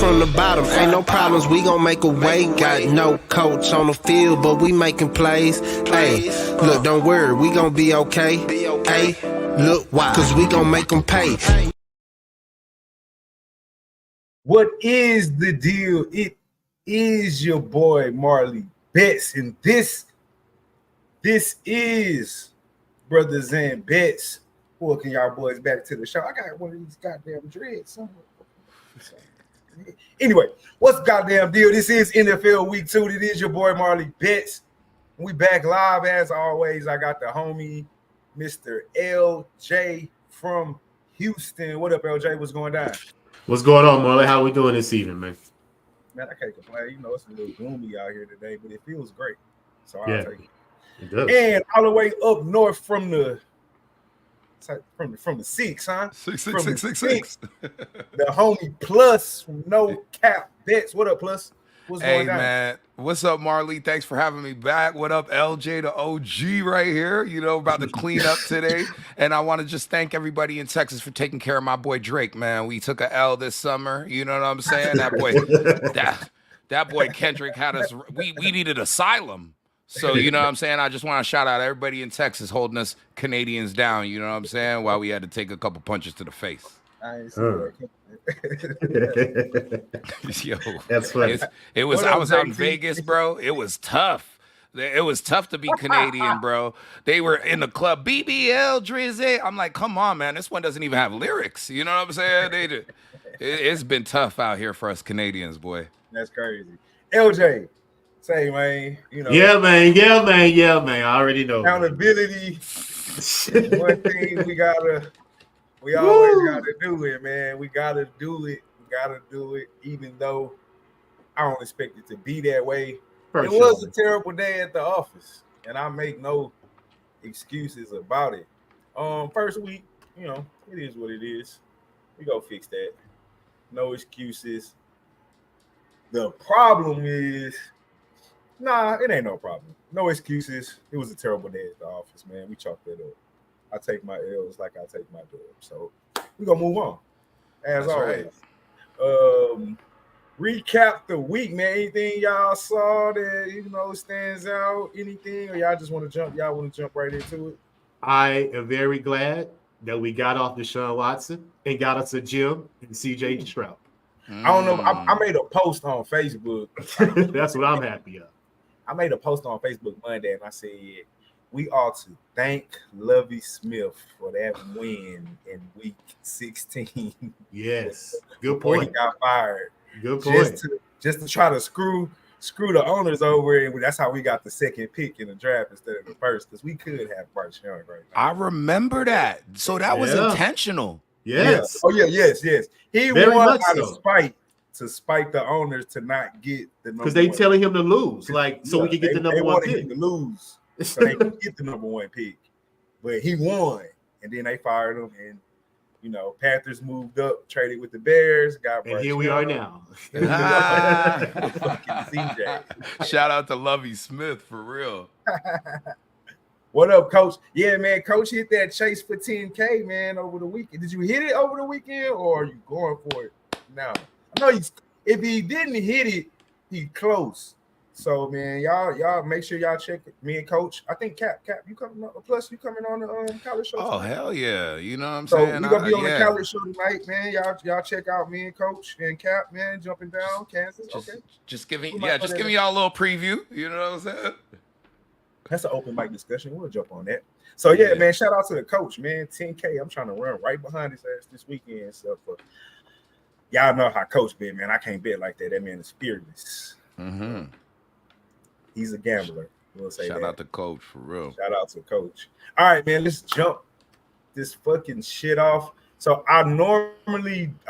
from the bottom. Ain't no problems, we gon' make a way. Got no coach on the field, but we making plays. Hey, look, don't worry, we gon' be okay. Hey, look, why? Cause we gon' make them pay. What is the deal? It is your boy Marley Bets, and this is Brothas N Bets. Welcome y'all boys back to the show. I got one of these goddamn dreads somewhere. Anyway, what's the goddamn deal? This is NFL Week 2. It is your boy Marley Bets. We back live as always. I got the homie, Mr. LJ from Houston. What up, LJ? What's going down? What's going on, Marley? How we doing this evening, man? Man, I can't complain. You know, it's a little gloomy out here today, but it feels great. So I'll take it. It does. And all the way up north from the six, huh? Six. The homie Plus from No Cap Bets. What up, Plus? What's going down? Hey, man. What's up, Marley? Thanks for having me back. What up, LJ, the OG right here? You know, about to clean up today. And I want to just thank everybody in Texas for taking care of my boy Drake, man. We took a L this summer. You know what I'm saying? That boy, that boy Kendrick had us. We needed asylum. So, you know what I'm saying? I just want to shout out everybody in Texas holding us Canadians down, you know what I'm saying? While we had to take a couple punches to the face. I ain't seen that. Yo, that's funny. I was out in Vegas, bro. It was tough. It was tough to be Canadian, bro. They were in the club, BBL, Drizzy. I'm like, come on, man. This one doesn't even have lyrics. You know what I'm saying? It's been tough out here for us Canadians, boy. That's crazy. LJ, say, man. You know. Yeah, man. I already know. Accountability. One thing we always gotta do it, man. We gotta do it. Even though I don't expect it to be that way. It was a terrible day at the office, and I make no excuses about it. First week, you know, it is what it is. We go fix that. No excuses. The problem is, it ain't no problem. No excuses. It was a terrible day at the office, man. We chalked that up. I take my L's like I take my dubs. So we're gonna move on. As That's always. Right. Recap the week, man. Anything y'all saw that stands out? Anything, or y'all just want to jump? Y'all want to jump right into it? I am very glad that we got off Deshaun Watson and got us a Jim and CJ Stroud. I don't know. I made a post on Facebook. That's what I'm happy of. I made a post on Facebook Monday, and I said we ought to thank Lovie Smith for that win in week 16. Yes. Good before point. He got fired. Good point. Just to try to screw the owners over, and that's how we got the second pick in the draft instead of the first, because we could have Bryce Young right now. I remember that. So that was intentional. Yes. Yeah. Oh, yeah, yes. He Very won much out of spite to spite the owners to not get the number one. Because they telling him to lose, so we can get the number one pick. They wanted him to lose so they could get the number one pick. But he won, and then they fired him, and Panthers moved up, traded with the Bears, got Bryce and here we are now. Fucking CJ. Shout out to Lovie Smith for real. What up, Coach? Yeah, man. Coach hit that chase for 10K, man, over the weekend. Did you hit it over the weekend, or are you going for it now? I know if he didn't hit it, he close. So, man, y'all make sure y'all check me and Coach. I think Cap, you coming on? Plus, you coming on the college show? Oh, hell yeah! You know what I'm so saying? We gonna be on the college show tonight, man. Y'all check out me and Coach and Cap, man, jumping down Kansas. Just giving y'all a little preview. You know what I'm saying? That's an open mic discussion. We'll jump on that. So yeah, man, shout out to the coach, man. 10K. I'm trying to run right behind his ass this weekend and stuff. But y'all know how Coach been, man. I can't bet like that. That man is fearless. Mm-hmm. He's a gambler. We'll say shout that. out to Coach for real. Shout out to Coach. All right, man. Let's jump this fucking shit off. So I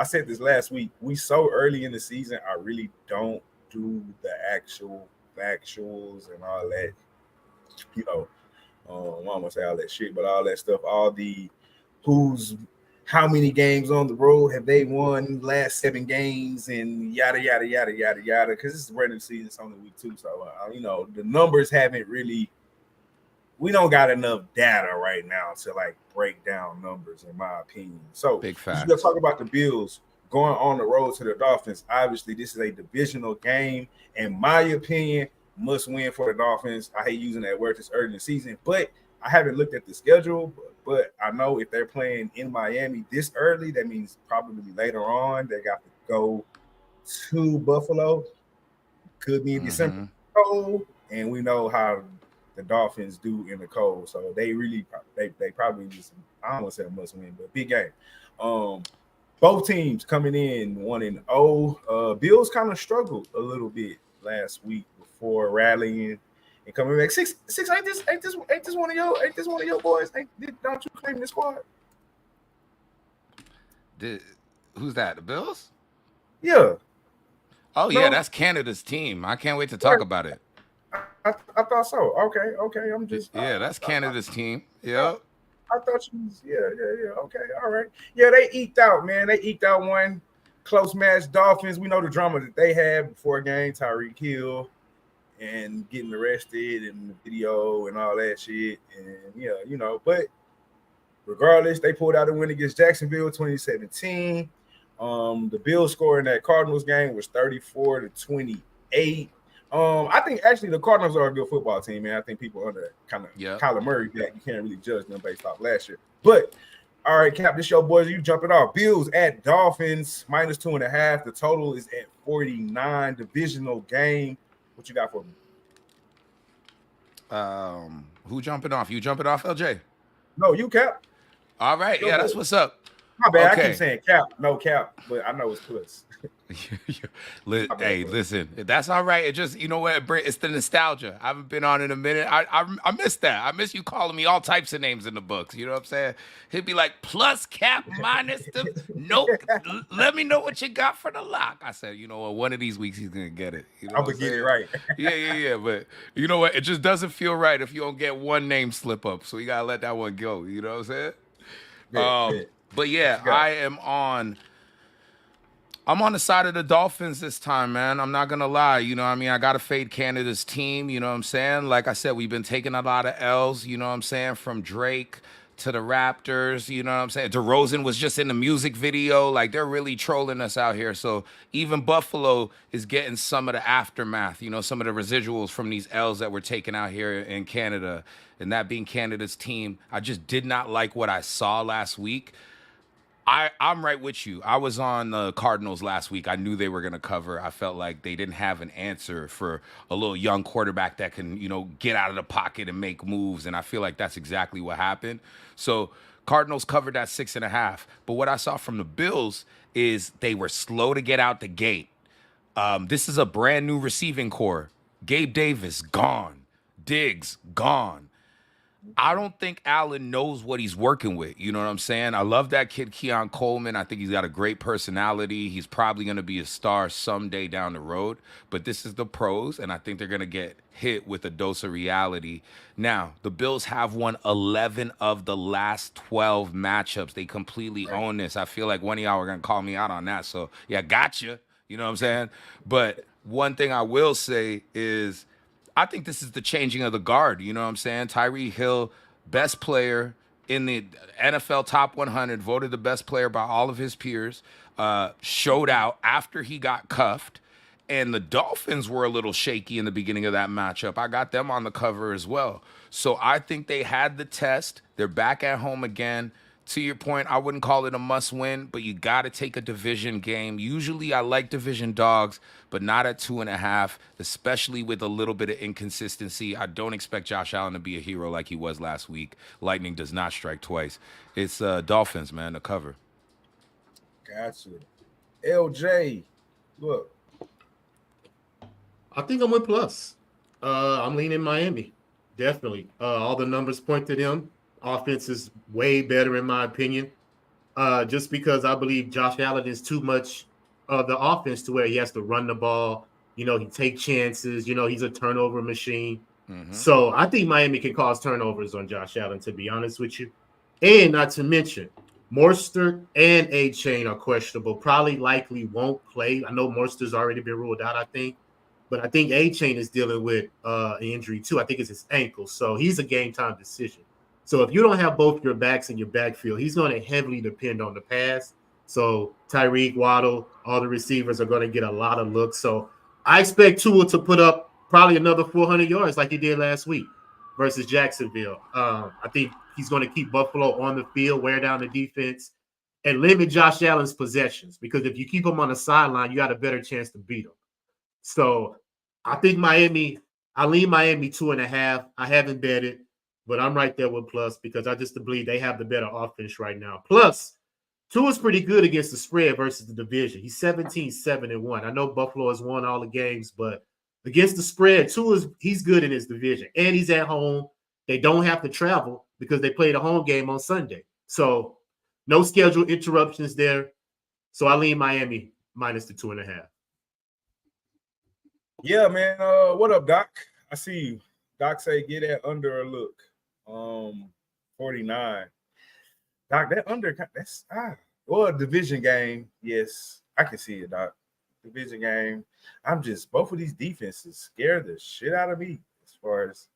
said this last week. We so early in the season. I really don't do the actual factuals and all that. I don't want to say all that shit, but all that stuff, all the how many games on the road have they won last 7 games and yada, yada, yada, yada, yada, because it's the regular season, it's only week 2. So, the numbers haven't really, we don't got enough data right now to break down numbers, in my opinion. So, big facts. Let's talk about the Bills going on the road to the Dolphins. Obviously, this is a divisional game. In my opinion, must win for the Dolphins. I hate using that word this early in the season, but I haven't looked at the schedule. But I know if they're playing in Miami this early, that means probably later on they got to go to Buffalo. Could be in December cold, and we know how the Dolphins do in the cold. So they really they probably just, I don't want to say a must win, but big game. Both teams coming in 1-0. Bills kind of struggled a little bit last week before rallying and coming back. Six ain't this one of your boys? Don't you claim the squad? Who's that? The Bills? Yeah. Oh yeah, that's Canada's team. I can't wait to talk about it. I thought so. Okay. I'm just that's Canada's team. Yep. I thought you was, yeah. Okay, all right. Yeah, they eked out, man. They eked out one close match. Dolphins, we know the drama that they had before a game, Tyreek Hill and getting arrested and the video and all that shit. And but regardless, they pulled out a win against Jacksonville 2017. The Bills score in that Cardinals game was 34-28. I think actually the Cardinals are a good football team, man. I think people under kind of Kyler Murray that you can't really judge them based off last year. But all right, Cap, this your boys. You jumping off. Bills at Dolphins -2.5. The total is at 49. Divisional game. What you got for me? Who jumping off? You jumping off, LJ? No, you Cap. All right, yeah, that's what's up. My bad. Okay. I keep saying Cap, no Cap, but I know it's plus. Hey, listen, that's all right. It just, you know what, it's the nostalgia. I haven't been on in a minute. I miss that. I miss you calling me all types of names in the books. You know what I'm saying? He'd be like, plus Cap, minus the nope. Let me know what you got for the lock. I said, you know what, one of these weeks he's gonna get it. You know I'm gonna get it right. Yeah. But you know what? It just doesn't feel right if you don't get one name slip up. So you gotta let that one go. You know what I'm saying? But yeah, I'm on the side of the Dolphins this time, man. I'm not going to lie. You know what I mean? I got to fade Canada's team. You know what I'm saying? Like I said, we've been taking a lot of L's, you know what I'm saying? From Drake to the Raptors, you know what I'm saying? DeRozan was just in the music video. Like, they're really trolling us out here. So even Buffalo is getting some of the aftermath, you know, some of the residuals from these L's that we're taking out here in Canada. And that being Canada's team. I just did not like what I saw last week. I'm right with you. I was on the Cardinals last week. I knew they were going to cover. I felt like they didn't have an answer for a little young quarterback that can, you know, get out of the pocket and make moves. And I feel like that's exactly what happened. So Cardinals covered that 6.5. But what I saw from the Bills is they were slow to get out the gate. This is a brand new receiving core. Gabe Davis, gone. Diggs, gone. I don't think Allen knows what he's working with. You know what I'm saying? I love that kid, Keon Coleman. I think he's got a great personality. He's probably going to be a star someday down the road. But this is the pros, and I think they're going to get hit with a dose of reality. Now, the Bills have won 11 of the last 12 matchups. They completely own this. I feel like one of y'all are going to call me out on that. So, yeah, gotcha. You know what I'm saying? But one thing I will say is, I think this is the changing of the guard. You know what I'm saying? Tyreek Hill, best player in the NFL top 100, voted the best player by all of his peers, showed out after he got cuffed. And the Dolphins were a little shaky in the beginning of that matchup. I got them on the cover as well. So I think they had the test. They're back at home again. To your point, I wouldn't call it a must win, but you got to take a division game. Usually I like division dogs, but not at 2.5, especially with a little bit of inconsistency. I don't expect Josh Allen to be a hero like he was last week. Lightning does not strike twice. It's Dolphins, man, the cover. Gotcha. LJ, look. I think I'm with plus. I'm leaning Miami. Definitely. All the numbers point to them. Offense is way better in my opinion. Just because I believe Josh Allen is too much of the offense to where he has to run the ball. You know, he take chances. You know, he's a turnover machine. Mm-hmm. So I think Miami can cause turnovers on Josh Allen, to be honest with you. And not to mention, Mostert and A-Chain are questionable. Probably likely won't play. I know Mostert's already been ruled out, I think. But I think A-Chain is dealing with an injury too. I think it's his ankle. So he's a game-time decision. So if you don't have both your backs in your backfield, he's going to heavily depend on the pass. So Tyreek, Waddle, all the receivers are going to get a lot of looks. So I expect Tua to put up probably another 400 yards like he did last week versus Jacksonville. I think he's going to keep Buffalo on the field, wear down the defense, and limit Josh Allen's possessions. Because if you keep him on the sideline, you got a better chance to beat him. So I think I lean Miami 2.5. I haven't bet it, but I'm right there with plus because I just believe they have the better offense right now. Plus, Tua's pretty good against the spread versus the division. He's 17-7-1. I know Buffalo has won all the games, but against the spread, he's good in his division. And he's at home. They don't have to travel because they played a home game on Sunday. So no schedule interruptions there. So I lean Miami minus the 2.5. Yeah, man. What up, Doc? I see you. Doc say get that under a look. 49. Doc, that under, that's well, division game. Yes, I can see it, Doc. Division game. Both of these defenses scare the shit out of me as far as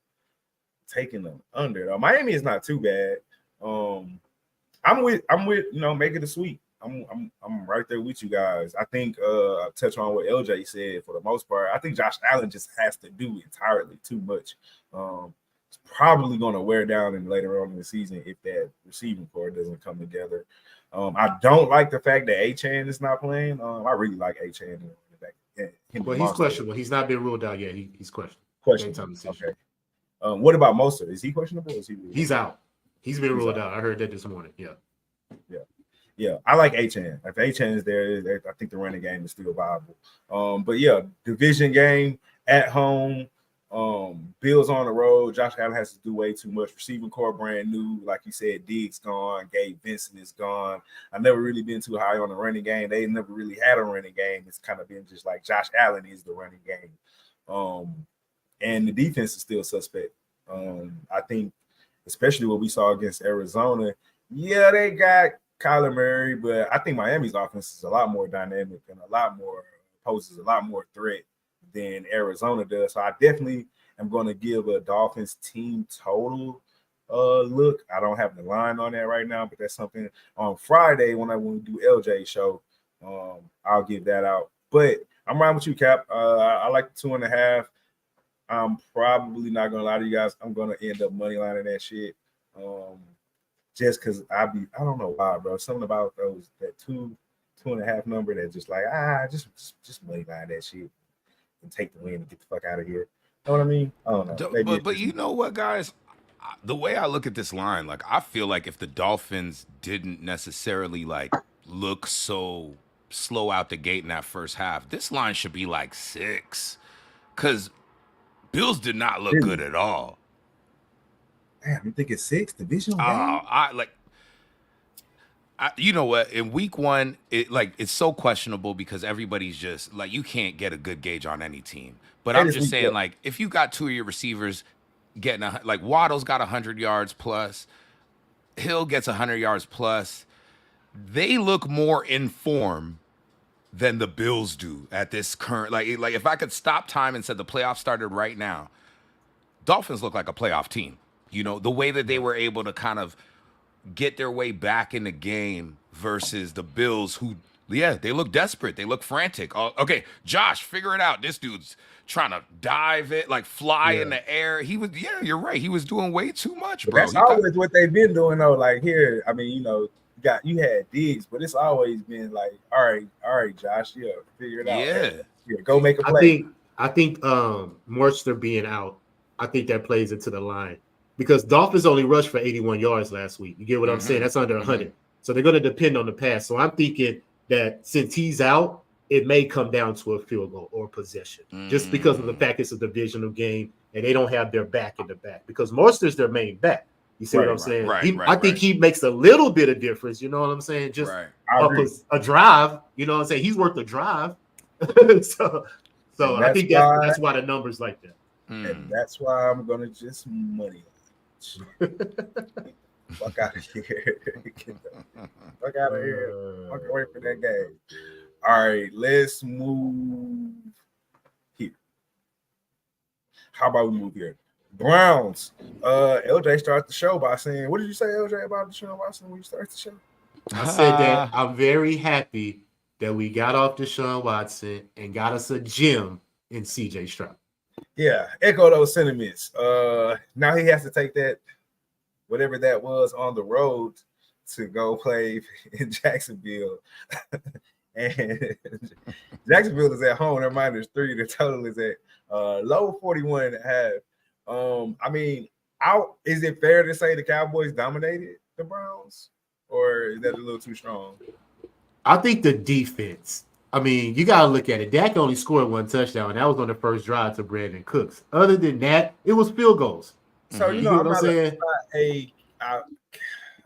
taking them under. Though Miami is not too bad. I'm with make it a sweep. I'm right there with you guys. I think I touch on what LJ said for the most part. I think Josh Allen just has to do entirely too much. It's probably going to wear down in later on in the season if that receiving core doesn't come together. I don't like the fact that A-Chan is not playing. I really like A-Chan. Well, he's questionable. He's not been ruled out yet. He's questionable. Okay. What about Mostert? Is he questionable? Or is he ruled He's out. He's been ruled out. I heard that this morning. Yeah. I like A-Chan. If A-Chan is there, I think the running game is still viable. But yeah, division game at home. Bills on the road. Josh Allen has to do way too much. Receiving core brand new. Like you said, Diggs gone. Gabe Vincent is gone. I've never really been too high on the running game. They never really had a running game. It's kind of been just like Josh Allen is the running game. And the defense is still suspect. I think, especially what we saw against Arizona, yeah, they got Kyler Murray, but I think Miami's offense is a lot more dynamic and poses a lot more threat than Arizona does. So I definitely am going to give a Dolphins team total look. I don't have the line on that right now, but that's something on Friday when we do LJ show. I'll give that out. But I'm riding with you, Cap. I like the 2.5. I'm probably not going to lie to you guys. I'm going to end up money lining that shit. Just because I don't know why, bro. Something about that 2.5 number that just like, just money line that shit and take the win and get the fuck out of here. Know what I mean? I don't know. But you know what, guys? The way I look at this line, like I feel like if the Dolphins didn't necessarily like look so slow out the gate in that first half, this line should be like 6. Because Bills did not look good at all. Damn, you think it's 6 divisional game? You know what? In week 1, it's so questionable because everybody's just like you can't get a good gauge on any team. But I'm just saying, like, if you got 2 of your receivers getting like Waddle's got 100 yards plus, Hill gets 100 yards plus, they look more in form than the Bills do at this current. Like if I could stop time and said the playoffs started right now, Dolphins look like a playoff team. You know, the way that they were able to kind of get their way back in the game versus the Bills who, they look desperate. They look frantic. Okay, Josh, figure it out. This dude's trying to dive it, like fly in the air. He was, you're right. He was doing way too much, bro. That's always what they've been doing, though. Like here, I mean, you had Diggs, but it's always been like, all right, Josh, figure it out. Yeah, go make a play. I think Morster being out, I think that plays into the line. Because Dolphins only rushed for 81 yards last week. You get what I'm saying? That's under 100. So they're going to depend on the pass. So I'm thinking that since he's out, it may come down to a field goal or possession just because of the fact it's a divisional game and they don't have their back in the back because Morster's their main back. You see what I'm saying? I think he makes a little bit of difference. You know what I'm saying? Just a drive. You know what I'm saying? He's worth a drive. so I think that's why the number's like that. And that's why I'm going to just money. Fuck out of here. Fuck out of here. Fuck away from that game. All right, let's move here. How about we move here? Browns. LJ starts the show by saying, what did you say, LJ, about the show? When you start the show? I said that I'm very happy that we got off Deshaun Watson and got us a gem in CJ Stroud. Yeah, echo those sentiments. Now he has to take that, whatever that was, on the road to go play in Jacksonville. And Jacksonville is at home. Their -3. The total is at low 41.5. I mean, is it fair to say the Cowboys dominated the Browns, or is that a little too strong? I think the defense. I mean, you got to look at it. Dak only scored 1 touchdown, and that was on the first drive to Brandon Cooks. Other than that, it was field goals. So, you know what I'm saying?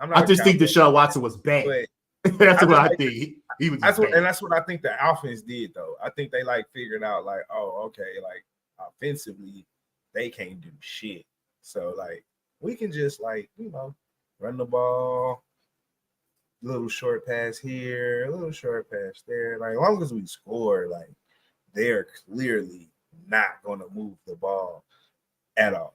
I just think Deshaun Watson was bad. That's what I think. He was that's what I think the offense did, though. I think they figured out okay, offensively they can't do shit. So we can just run the ball, little short pass here, a little short pass there. As long as we score, they're clearly not gonna move the ball at all.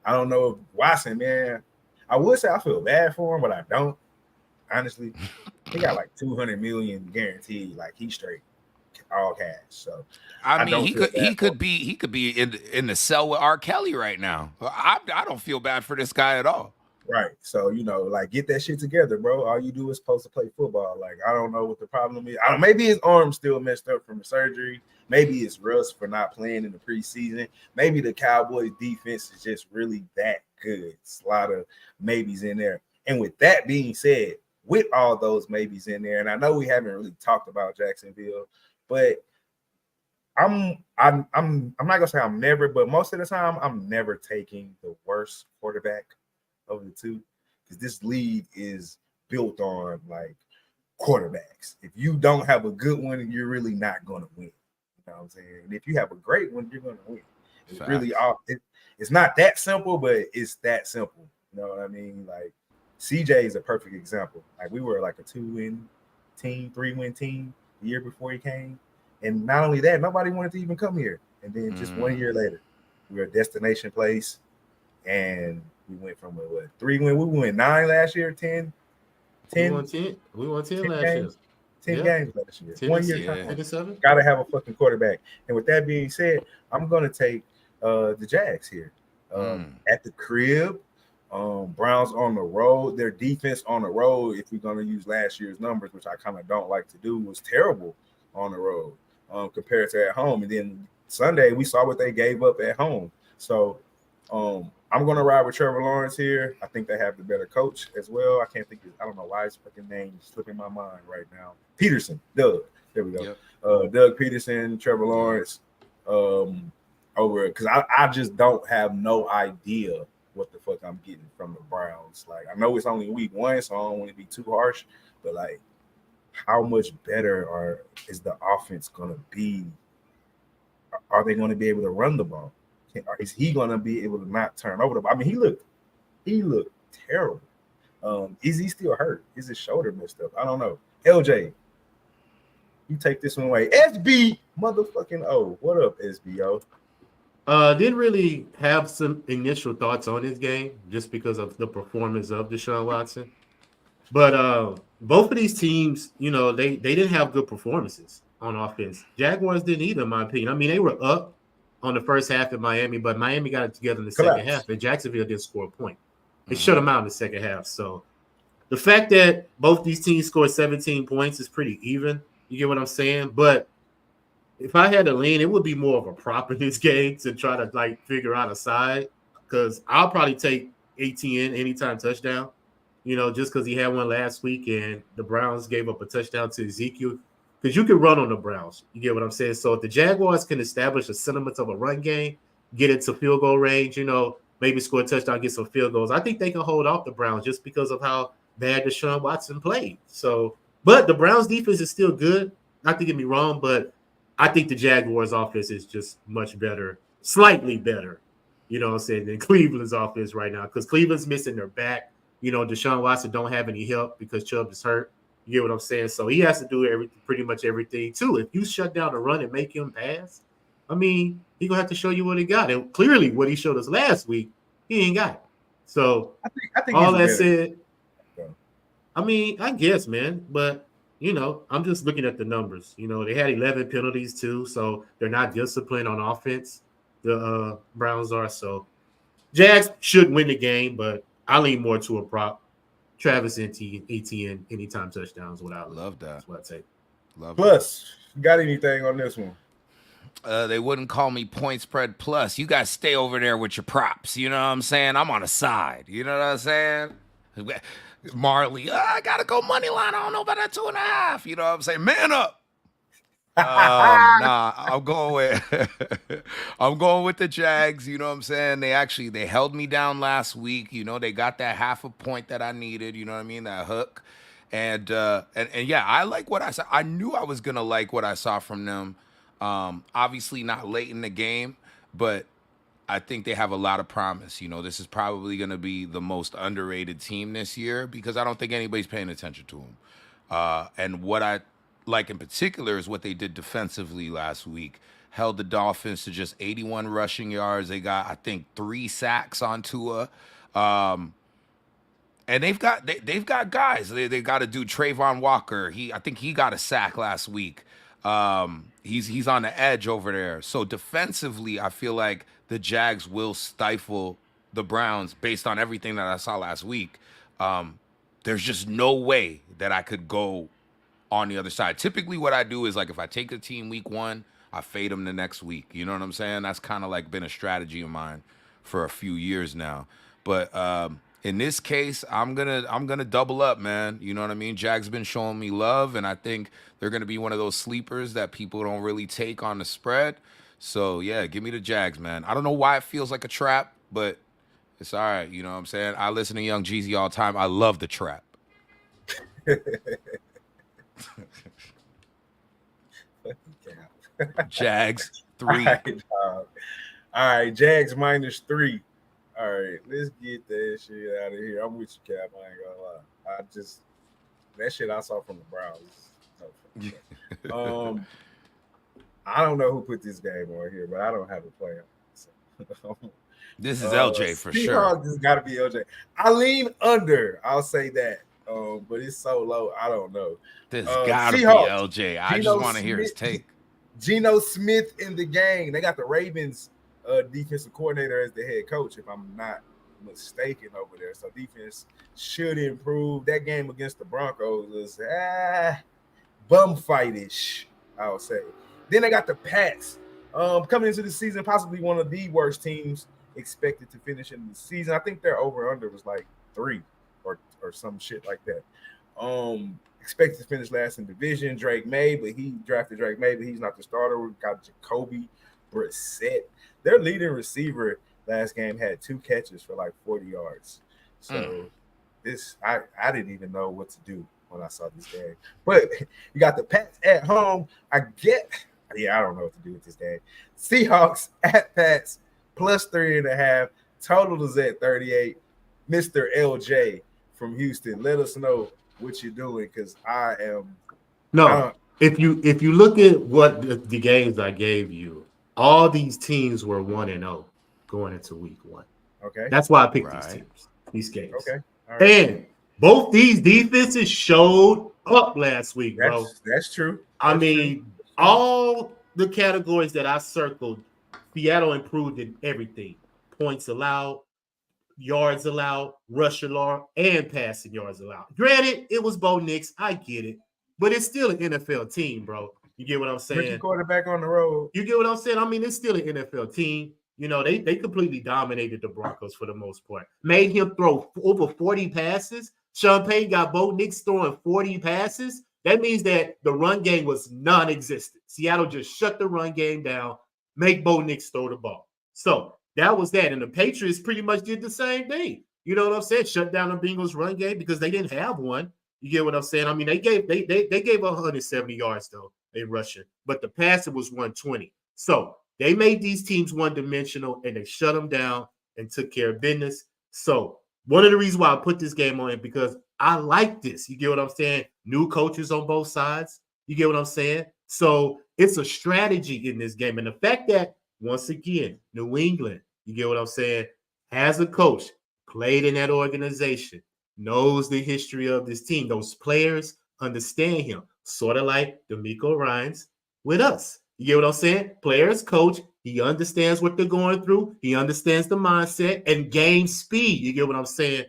I don't know if Watson, man. I would say I feel bad for him, but I don't. Honestly, he got $200 million guaranteed. He's straight, all cash. So I mean, he could be in the cell with R. Kelly right now. I don't feel bad for this guy at all. Right. So get that shit together, bro. All you do is supposed to play football. I don't know what the problem is. Maybe his arm's still messed up from the surgery. Maybe it's rust for not playing in the preseason. Maybe the Cowboys defense is just really that good. It's a lot of maybes in there. And with that being said, with all those maybes in there, and I know we haven't really talked about Jacksonville, but I'm not gonna say I'm never, but most of the time I'm never taking the worst quarterback of the two, because this league is built on quarterbacks. If you don't have a good one, you're really not gonna win. You know what I'm saying? And if you have a great one, you're gonna win. It's really it's not that simple, but it's that simple. You know what I mean? CJ is a perfect example. We were a 2-win team, 3-win team the year before he came. And not only that, nobody wanted to even come here. And then just 1 year later, we were a destination place. And we went from 3-win. We went 9 last year, 10. We won 10 last year. 10 games last year. 10 1 year. Yeah. Gotta have a fucking quarterback. And with that being said, I'm gonna take the Jags here. At the crib. Browns on the road. Their defense on the road, if we're going to use last year's numbers, which I kind of don't like to do, was terrible on the road compared to at home. And then Sunday, we saw what they gave up at home. So I'm going to ride with Trevor Lawrence here. I think they have the better coach as well. I don't know why his fucking name is slipping my mind right now. Peterson, Doug. There we go. Yep. Doug Peterson, Trevor Lawrence over, because I just don't have no idea what the fuck I'm getting from the Browns. I know it's only week 1, so I don't want to be too harsh, but how much better is the offense gonna be? Are they going to be able to run the ball? Is he going to be able to not turn over the ball? I mean, he looked terrible. Is he still hurt? Is his shoulder messed up? I don't know. LJ, you take this one away. SB motherfucking O. What up, SBO? Didn't really have some initial thoughts on this game just because of the performance of Deshaun Watson. But both of these teams, they didn't have good performances on offense. Jaguars didn't either, in my opinion. I mean, they were up on the first half in Miami, but Miami got it together in the second half, and Jacksonville didn't score a point. They shut them out in the second half. So the fact that both these teams scored 17 points is pretty even. You get what I'm saying? But if I had to lean, it would be more of a prop in this game to try to figure out a side, because I'll probably take ATN anytime touchdown, just because he had one last week and the Browns gave up a touchdown to Ezekiel, because you can run on the Browns. You get what I'm saying? So if the Jaguars can establish a semblance of a run game, get it to field goal range, maybe score a touchdown, get some field goals, I think they can hold off the Browns just because of how bad Deshaun Watson played. So, but the Browns defense is still good. Not to get me wrong, but I think the Jaguars' offense is just much better, slightly better, than Cleveland's offense right now, because Cleveland's missing their back. Deshaun Watson don't have any help because Chubb is hurt. You get what I'm saying? So he has to do pretty much everything, too. If you shut down the run and make him pass, I mean, he's going to have to show you what he got. And clearly what he showed us last week, he ain't got it. So I think all that said, I mean, I guess, man, but I'm just looking at the numbers. They had 11 penalties too, so they're not disciplined on offense. The Browns are. So Jags should win the game, but I lean more to a prop. Travis Etienne anytime touchdowns without Love that. That's what I take. Love Plus, you got anything on this one? They wouldn't call me point spread plus. You guys stay over there with your props. You know what I'm saying? I'm on a side. You know what I'm saying? Marley, I gotta go money line. I don't know about that 2.5. You know what I'm saying? Man up. Nah, I'm going with the Jags. You know what I'm saying? They held me down last week. They got that half a point that I needed. You know what I mean? That hook. And yeah, I like what I saw. I knew I was gonna like what I saw from them. Obviously not late in the game, but I think they have a lot of promise. This is probably going to be the most underrated team this year because I don't think anybody's paying attention to them. And what I like in particular is what they did defensively last week. Held the Dolphins to just 81 rushing yards. They got, I think, 3 sacks on Tua. And they've got guys. They got to do Trayvon Walker. I think he got a sack last week. He's on the edge over there. So defensively, I feel like the Jags will stifle the Browns based on everything that I saw last week. There's just no way that I could go on the other side. Typically what I do is like if I take the team week 1, I fade them the next week. You know what I'm saying? That's kind of like been a strategy of mine for a few years now. But in this case, I'm gonna double up, man. You know what I mean? Jags been showing me love, and I think they're gonna be one of those sleepers that people don't really take on the spread. So yeah, give me the Jags, man. I don't know why it feels like a trap, but it's all right. You know what I'm saying? I listen to Young Jeezy all the time. I love the trap. Jags 3. All right, Jags -3. All right, let's get that shit out of here. I'm with you, Cap. I ain't gonna lie. That shit I saw from the Browns. I don't know who put this game on here, but I don't have a plan. So, this is LJ for sure. Seahawks has got to be LJ. I lean under. I'll say that. But it's so low. I don't know. This got to be LJ. I just want to hear his take. Geno Smith in the game. They got the Ravens defensive coordinator as the head coach, if I'm not mistaken, over there. So defense should improve. That game against the Broncos was bum fight-ish, I would say. Then they got the Pats coming into the season, possibly one of the worst teams expected to finish in the season. I think their over-under was like 3 or some shit like that. Expected to finish last in division. Drake May, but he drafted Drake May, but he's not the starter. We got Jacoby Brissett. Their leading receiver last game had 2 catches for like 40 yards. So this, I didn't even know what to do when I saw this game. But you got the Pats at home. I don't know what to do with this game. Seahawks at Pats +3.5. Total is at 38. Mr. LJ from Houston, let us know what you're doing because I am. No, if you look at what the games I gave you, all these teams were 1-0 going into week 1. Okay, that's why I picked these teams, these games. Okay, all right. And both these defenses showed up last week, bro. That's true. I mean, all the categories that I circled, Seattle improved in everything: points allowed, yards allowed, rush allowed, and passing yards allowed. Granted, it was Bo Nix. I get it. But it's still an NFL team, bro. You get what I'm saying? Rookie quarterback on the road. You get what I'm saying? I mean, it's still an NFL team. They completely dominated the Broncos for the most part. Made him throw over 40 passes. Sean Payton got Bo Nix throwing 40 passes. That means that the run game was non-existent. Seattle just shut the run game down, make Bo Nix throw the ball. So that was that. And the Patriots pretty much did the same thing. You know what I'm saying? Shut down the Bengals run game because they didn't have one. You get what I'm saying? I mean, they gave 170 yards though in rushing, but the passing was 120. So they made these teams one-dimensional and they shut them down and took care of business. So one of the reasons why I put this game on is because I like this. You get what I'm saying? New coaches on both sides. You get what I'm saying? So it's a strategy in this game. And the fact that, once again, New England, you get what I'm saying, has a coach, played in that organization, knows the history of this team. Those players understand him, sort of like D'Amico Ryans with us. You get what I'm saying? Players, coach, he understands what they're going through. He understands the mindset and game speed. You get what I'm saying?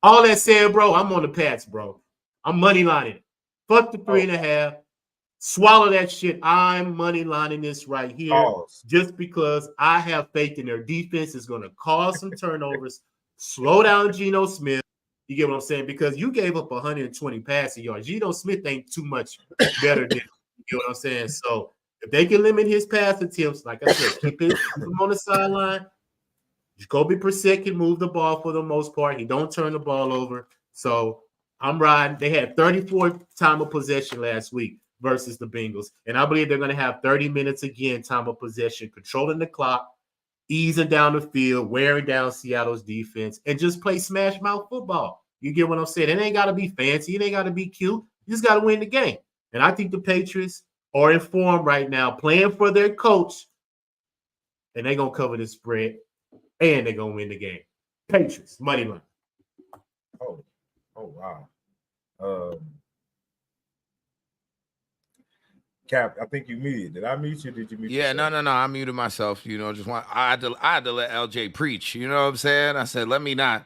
All that said, bro, I'm on the Pats, bro. I'm money lining it. Fuck the 3.5. Swallow that shit. I'm money lining this right here just because I have faith in their defense is going to cause some turnovers, slow down Geno Smith. You get what I'm saying? Because you gave up 120 passing yards. Geno Smith ain't too much better than you get what I'm saying? So if they can limit his pass attempts, like I said, keep him on the sideline. Jacoby Brissett can move the ball for the most part. He don't turn the ball over. So I'm riding. They had 34 time of possession last week versus the Bengals. And I believe they're going to have 30 minutes again, time of possession, controlling the clock, easing down the field, wearing down Seattle's defense, and just play smash mouth football. You get what I'm saying? It ain't got to be fancy. It ain't got to be cute. You just got to win the game. And I think the Patriots are in form right now, playing for their coach, and they're going to cover the spread, and they're going to win the game. Patriots, money line. Oh, wow. Cap, I think you muted. Did I mute you? Did you mute? Yeah, yourself? No. I muted myself. I had to let LJ preach. You know what I'm saying? I said, let me not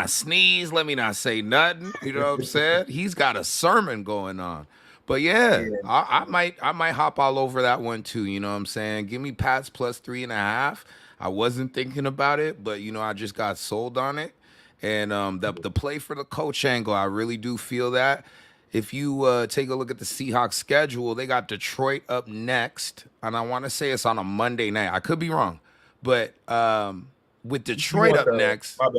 sneeze. Let me not say nothing. You know what I'm saying? He's got a sermon going on. But yeah. I might hop all over that one too. You know what I'm saying? Give me Pats plus 3.5. I wasn't thinking about it, but I just got sold on it. And the play for the coach angle, I really do feel that. If you take a look at the Seahawks schedule, they got Detroit up next, and I want to say it's on a Monday night. I could be wrong, but with Detroit up next. My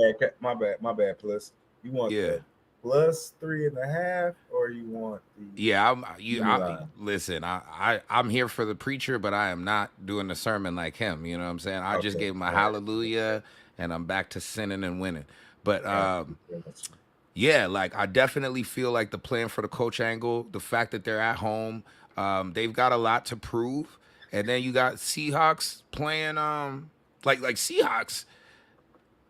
bad. Plus, you want the plus 3.5, or you want the? Listen. I'm here for the preacher, but I am not doing the sermon like him. You know what I'm saying? I just gave him a hallelujah, and I'm back to sinning and winning. But yeah, like I definitely feel like the plan for the coach angle, the fact that they're at home, they've got a lot to prove. And then you got Seahawks playing like Seahawks,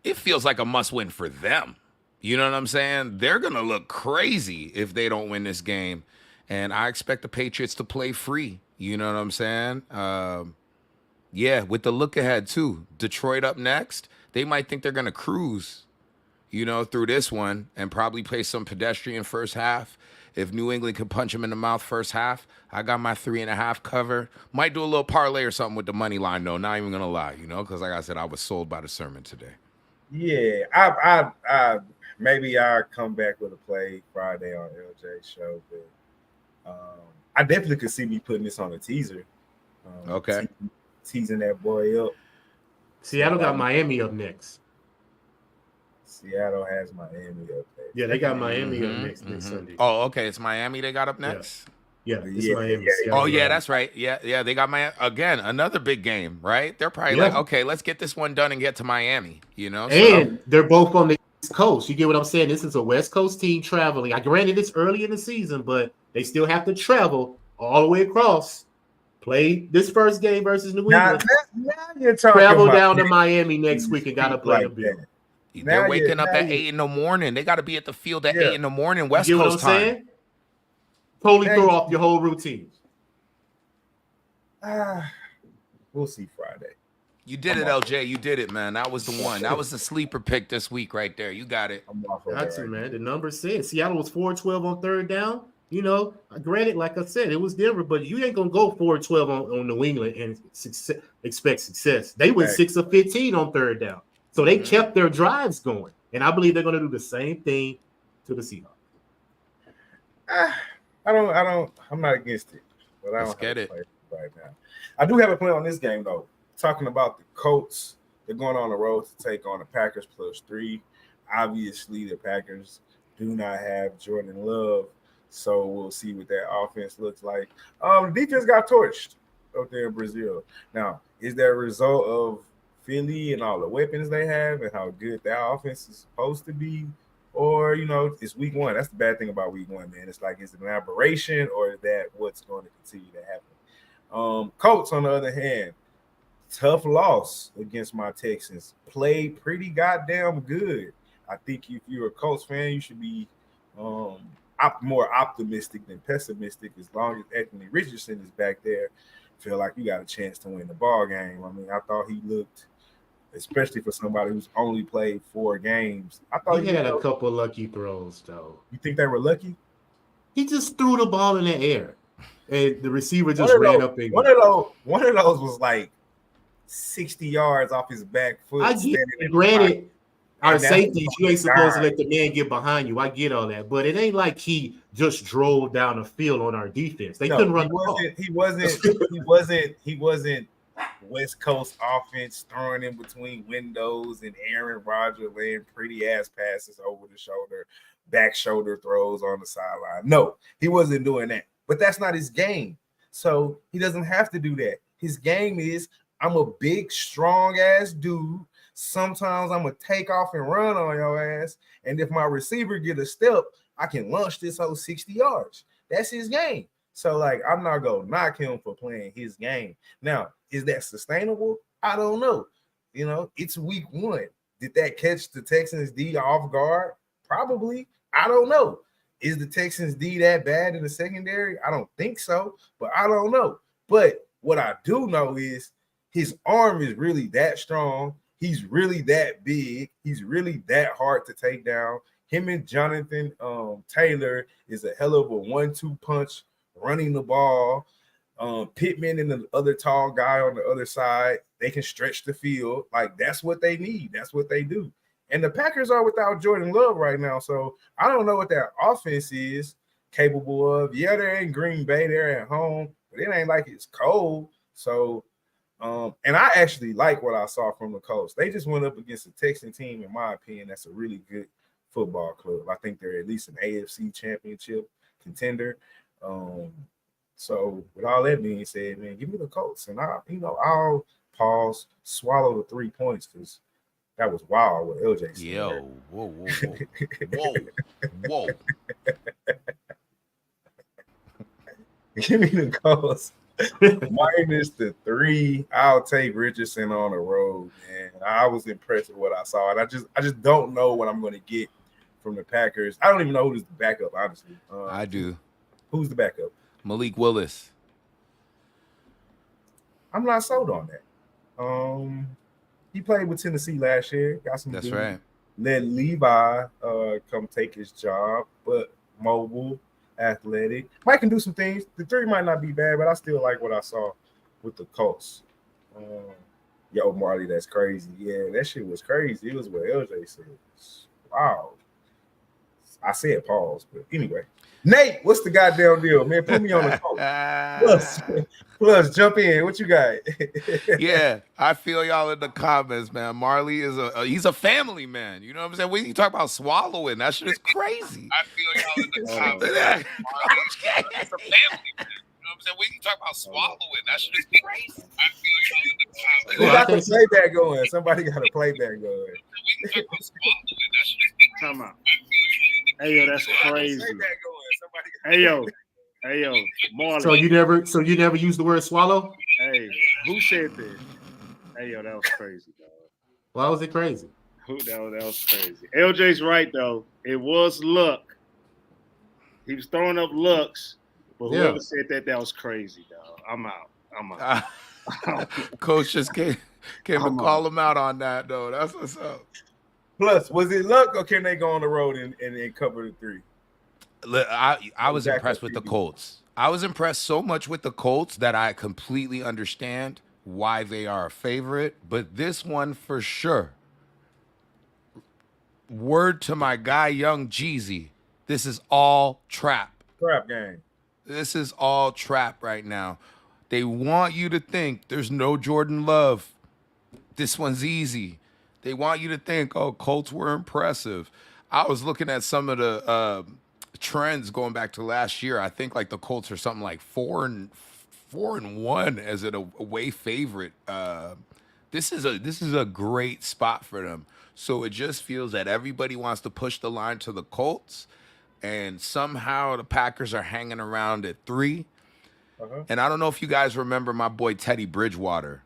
it feels like a must-win for them. You know what I'm saying? They're going to look crazy if they don't win this game. And I expect the Patriots to play free. You know what I'm saying? Yeah, with the look ahead too. Detroit up next. They might think they're going to cruise through this one and probably play some pedestrian first half. If New England can punch them in the mouth first half, I got my 3.5 cover. Might do a little parlay or something with the money line, though. Not even going to lie, because like I said, I was sold by the sermon today. Yeah, I maybe I'll come back with a play Friday on LJ's show, but I definitely could see me putting this on a teaser. Okay. Teasing that boy up. Seattle got Miami up next. Seattle has Miami up there. Yeah, they got Miami up next Sunday. Oh, okay. It's Miami they got up next? Yeah, it's Miami. Yeah, that's right. Yeah. They got Miami. Again, another big game, right? They're probably like, okay, let's get this one done and get to Miami, And they're both on the East Coast. You get what I'm saying? This is a West Coast team traveling. Granted, it's early in the season, but they still have to travel all the way across. Play this first game versus New England. Now you're talking travel down to Miami next week and got to play the Bills. They're waking up at 8 a.m. They got to be at the field at 8 a.m. West Coast time. Saying? Totally throw off your whole routine. We'll see Friday. You did it, LJ. You did it, man. That was the one. That was the sleeper pick this week right there. You got it. Got you, man. The numbers said Seattle was 4-12 on third down. Granted, like I said, it was Denver, but you ain't going to go 4-12 on New England and expect success. They went 6 of 15 on third down. So they kept their drives going. And I believe they're going to do the same thing to the Seahawks. I'm not against it. But I don't Let's get it right now. I do have a play on this game, though. Talking about the Colts, they're going on the road to take on the Packers plus 3. Obviously, the Packers do not have Jordan Love. So we'll see what that offense looks like. The defense got torched up there in Brazil. Now, is that a result of Philly and all the weapons they have and how good that offense is supposed to be? Or, it's week one. That's the bad thing about week one, man. It's like, is it an aberration or is that what's going to continue to happen? Colts, on the other hand, tough loss against my Texans. Played pretty goddamn good. I think if you're a Colts fan, you should be more optimistic than pessimistic. As long as Anthony Richardson is back there, feel like you got a chance to win the ball game. I mean, I thought he looked, especially for somebody who's only played 4 games. I thought he had a couple lucky throws, though. You think they were lucky? He just threw the ball in the air, and the receiver just ran up and one of those was like 60 yards off his back foot. I get it. Granted, our safeties, you ain't supposed to let the man get behind you. I get all that, but it ain't like he just drove down the field on our defense. They couldn't run the ball. He wasn't West Coast offense throwing in between windows and Aaron Rodgers laying pretty ass passes over the shoulder, back shoulder throws on the sideline. No, he wasn't doing that. But that's not his game. So he doesn't have to do that. His game is, I'm a big, strong ass dude. Sometimes I'm going to take off and run on your ass. And if my receiver get a step, I can launch this whole 60 yards. That's his game. So, like, I'm not going to knock him for playing his game. Now, is that sustainable? I don't know. You know, it's week 1. Did that catch the Texans D off guard? Probably. I don't know. Is the Texans D that bad in the secondary? I don't think so, but I don't know. But what I do know is his arm is really that strong. He's really that big. He's really that hard to take down. Him and Jonathan Taylor is a hell of a 1-2 punch running the ball. Pittman and the other tall guy on the other side, they can stretch the field. Like, that's what they need. That's what they do. And the Packers are without Jordan Love right now, so I don't know what that offense is capable of. Yeah, they're in Green Bay. They're at home, but it ain't like it's cold. So, and I actually like what I saw from the Colts. They just went up against a Texan team, in my opinion, that's a really good football club. I think they're at least an AFC championship contender. So with all that being said, man, give me the Colts, and I'll pause, swallow the 3 points, because that was wild what LJ said. Yo, whoa. Give me the Colts. Minus the 3. I'll take Richardson on the road, man. I was impressed with what I saw, and I just don't know what I'm going to get from the Packers. I don't even know who's the backup, honestly. I do. Who's the backup? Malik Willis. I'm not sold on that. He played with Tennessee last year. Got some. That's good. right. Let Levi come take his job, but mobile, athletic. Mike can do some things. The 3 might not be bad, but I still like what I saw with the Colts. Yo, Marley, that's crazy. Yeah, that shit was crazy. It was what LJ said. Wow. I said pause, but anyway. Nate, what's the goddamn deal, man? Put me on the phone. Plus, jump in. What you got? Yeah, I feel y'all in the comments, man. Marley is he's a family man. You know what I'm saying? When you talk about swallowing, that shit is crazy. I feel y'all in the comments. It's a family man. You know what I'm saying? When you talk about swallowing, that shit is crazy. I feel y'all in the comments. Who got the playback going? Somebody got a playback going. When you talk about swallowing, that shit is crazy. Come on. Hey, yo, that's crazy. Hey, yo, Marley. So you never used the word swallow? Hey, who said that? Hey, yo, that was crazy, dog. Why was it crazy? That was crazy. LJ's right, though. It was luck. He was throwing up looks, but whoever said that was crazy, dog. I'm out. Coach just came to call him out on that, though. That's what's up. Plus, was it luck, or can they go on the road and cover the 3? I was impressed with the Colts. I was impressed so much with the Colts that I completely understand why they are a favorite. But this one for sure. Word to my guy, Young Jeezy. This is all trap. Trap game. This is all trap right now. They want you to think there's no Jordan Love. This one's easy. They want you to think, oh, Colts were impressive. I was looking at some of the trends going back to last year. I think like the Colts are something like 4-1 as an away favorite. This is a great spot for them. So it just feels that everybody wants to push the line to the Colts, and somehow the Packers are hanging around at 3. And I don't know if you guys remember my boy Teddy Bridgewater,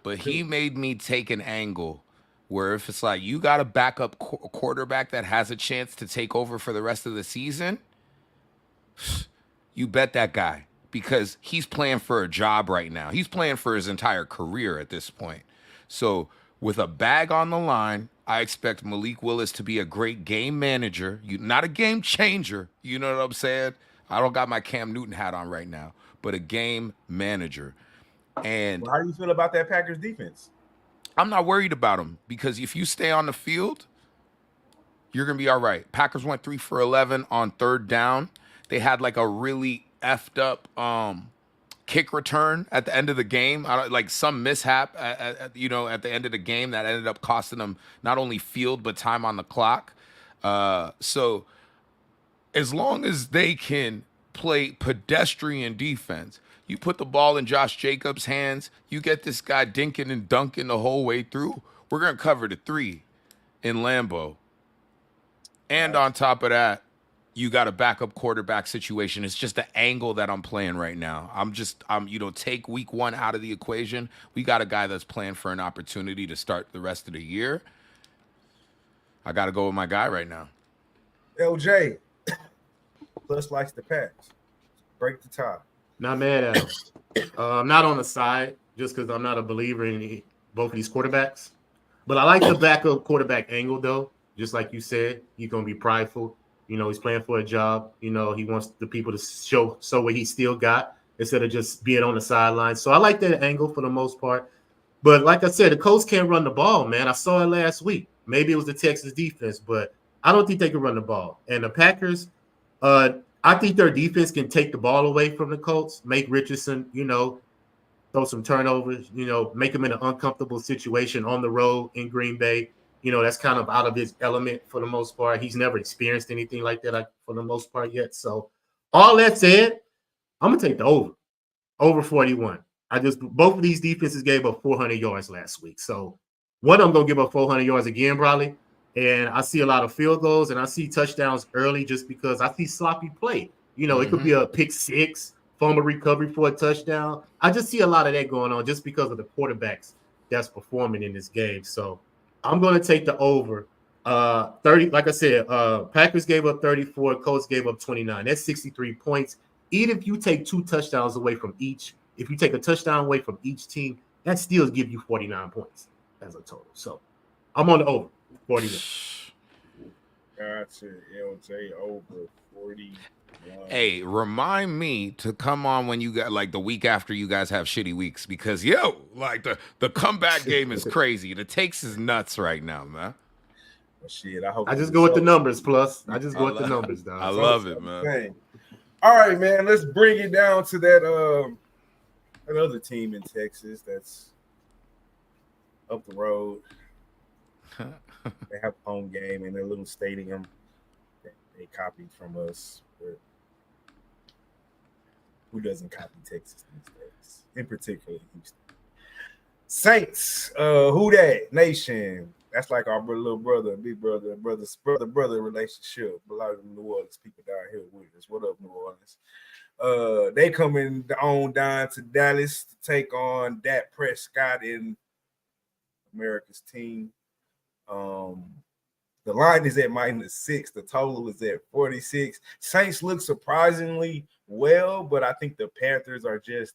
but he made me take an angle where if it's like you got a backup quarterback that has a chance to take over for the rest of the season, you bet that guy because he's playing for a job right now. He's playing for his entire career at this point. So with a bag on the line, I expect Malik Willis to be a great game manager. Not a game changer. You know what I'm saying? I don't got my Cam Newton hat on right now, but a game manager. And how do you feel about that Packers defense? I'm not worried about them because if you stay on the field, you're going to be all right. Packers went 3 for 11 on third down. They had like a really effed up kick return at the end of the game. Like some mishap, at the end of the game that ended up costing them not only field but time on the clock. So as long as they can play pedestrian defense, you put the ball in Josh Jacobs' hands, you get this guy dinking and dunking the whole way through, we're going to cover the 3 in Lambeau. And on top of that, you got a backup quarterback situation. It's just the angle that I'm playing right now. Take week 1 out of the equation. We got a guy that's playing for an opportunity to start the rest of the year. I got to go with my guy right now. LJ, Plus likes the Pats. Break the tie. Not mad at him. I'm not on the side just because I'm not a believer in both of these quarterbacks. But I like the backup quarterback angle, though. Just like you said, he's going to be prideful. He's playing for a job. He wants the people to show what he still got instead of just being on the sidelines. So I like that angle for the most part. But like I said, the Colts can't run the ball, man. I saw it last week. Maybe it was the Texans defense, but I don't think they can run the ball. And the Packers, I think their defense can take the ball away from the Colts, make Richardson, throw some turnovers, make him in an uncomfortable situation on the road in Green Bay. That's kind of out of his element for the most part. He's never experienced anything like that for the most part yet. So all that said, I'm going to take the over 41. Both of these defenses gave up 400 yards last week. So one of them going to give up 400 yards again, probably. And I see a lot of field goals and I see touchdowns early just because I see sloppy play. It could be a pick 6, fumble recovery for a touchdown. I just see a lot of that going on just because of the quarterbacks that's performing in this game. So I'm going to take the over. 30, like I said, Packers gave up 34, Colts gave up 29. That's 63 points. Even if you take 2 touchdowns away from each, if you take a touchdown away from each team, that still gives you 49 points as a total. So I'm on the over 41. Gotcha, LJ, over 41. Hey, remind me to come on when you got like the week after you guys have shitty weeks because the comeback game is crazy. The takes is nuts right now, man. Well, shit, I just go with the numbers, plus. I just go with the numbers, dog. I love it, man. All right, man. Let's bring it down to that another team in Texas that's up the road. They have a home game in their little stadium that they copied from us. But who doesn't copy Texas these days? In particular, Houston. Saints, who that? Nation. That's like our little brother, big brother, brother relationship. A lot of New Orleans people down here with us. What up, New Orleans? They coming on down to Dallas to take on Dak Prescott and America's team. The line is at -6. The total is at 46. Saints look surprisingly well, but I think the Panthers are just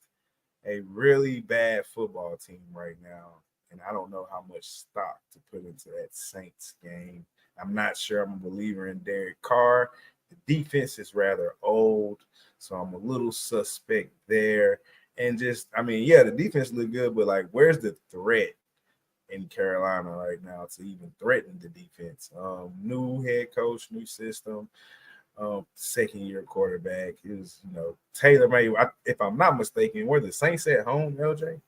a really bad football team right now. And I don't know how much stock to put into that Saints game. I'm not sure I'm a believer in Derek Carr. The defense is rather old, so I'm a little suspect there. And the defense look good, but where's the threat in Carolina right now to even threaten the defense? New head coach, new system, second-year quarterback is, tailor-made. If I'm not mistaken, were the Saints at home, LJ?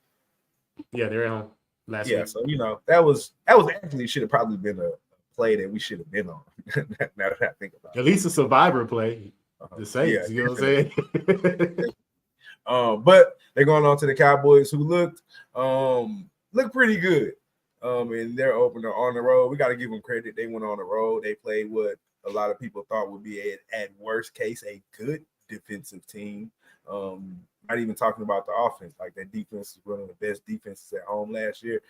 Yeah, they're at home last week. So that was actually should have probably been a play that we should have been on. Now that I think about it, at least a survivor play. The Saints, you know what I'm saying? But they're going on to the Cowboys, who look pretty good. And they're opener on the road. We got to give them credit. They went on the road. They played what a lot of people thought would be at worst case a good defensive team. Not even talking about the offense. Like that defense was one of the best defenses at home last year.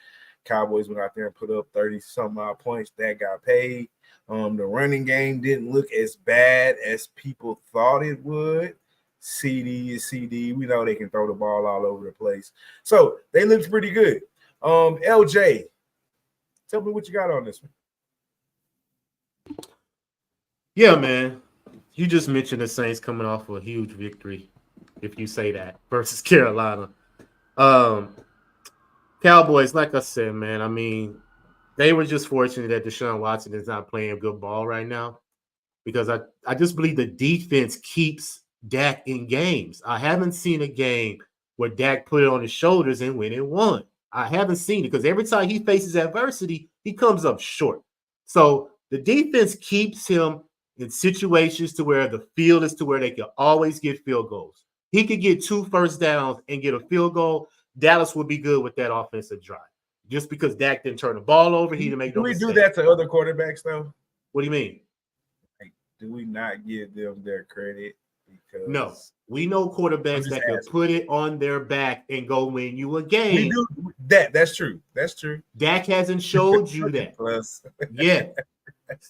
Cowboys went out there and put up 30-some odd points. That got paid. The running game didn't look as bad as people thought it would. CD is CD. We know they can throw the ball all over the place. So they looked pretty good. LJ, tell me what you got on this one. Yeah, man. You just mentioned the Saints coming off a huge victory, if you say that, versus Carolina. Cowboys, like I said, man, I mean, they were just fortunate that Deshaun Watson is not playing good ball right now, because I just believe the defense keeps Dak in games. I haven't seen a game where Dak put it on his shoulders and went and won. I haven't seen it, because every time he faces adversity, he comes up short. So the defense keeps him in situations to where the field is to where they can always get field goals. He could get 2 first downs and get a field goal. Dallas would be good with that offensive drive. Just because Dak didn't turn the ball over, he didn't make no mistake. Do we do that to other quarterbacks, though? What do you mean? Like, do we not give them their credit? Because no. We know quarterbacks that can put it on their back and go win you a game. We do that. That's true. That's true. Dak hasn't showed you that. Yeah.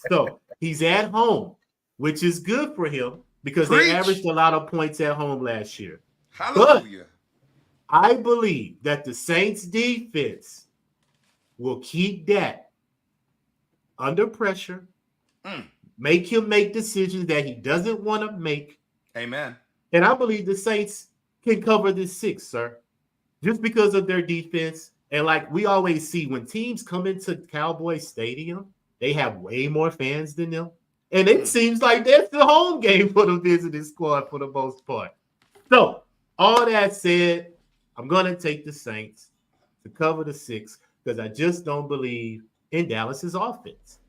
So he's at home, which is good for him because they averaged a lot of points at home last year. Hallelujah. But I believe that the Saints defense will keep Dak under pressure, make him make decisions that he doesn't want to make. Amen. And I believe the Saints can cover this 6, sir, just because of their defense. And like we always see, when teams come into Cowboys Stadium, they have way more fans than them. And it seems like that's the home game for the visiting squad for the most part. So, all that said, I'm going to take the Saints to cover the 6 because I just don't believe in Dallas's offense.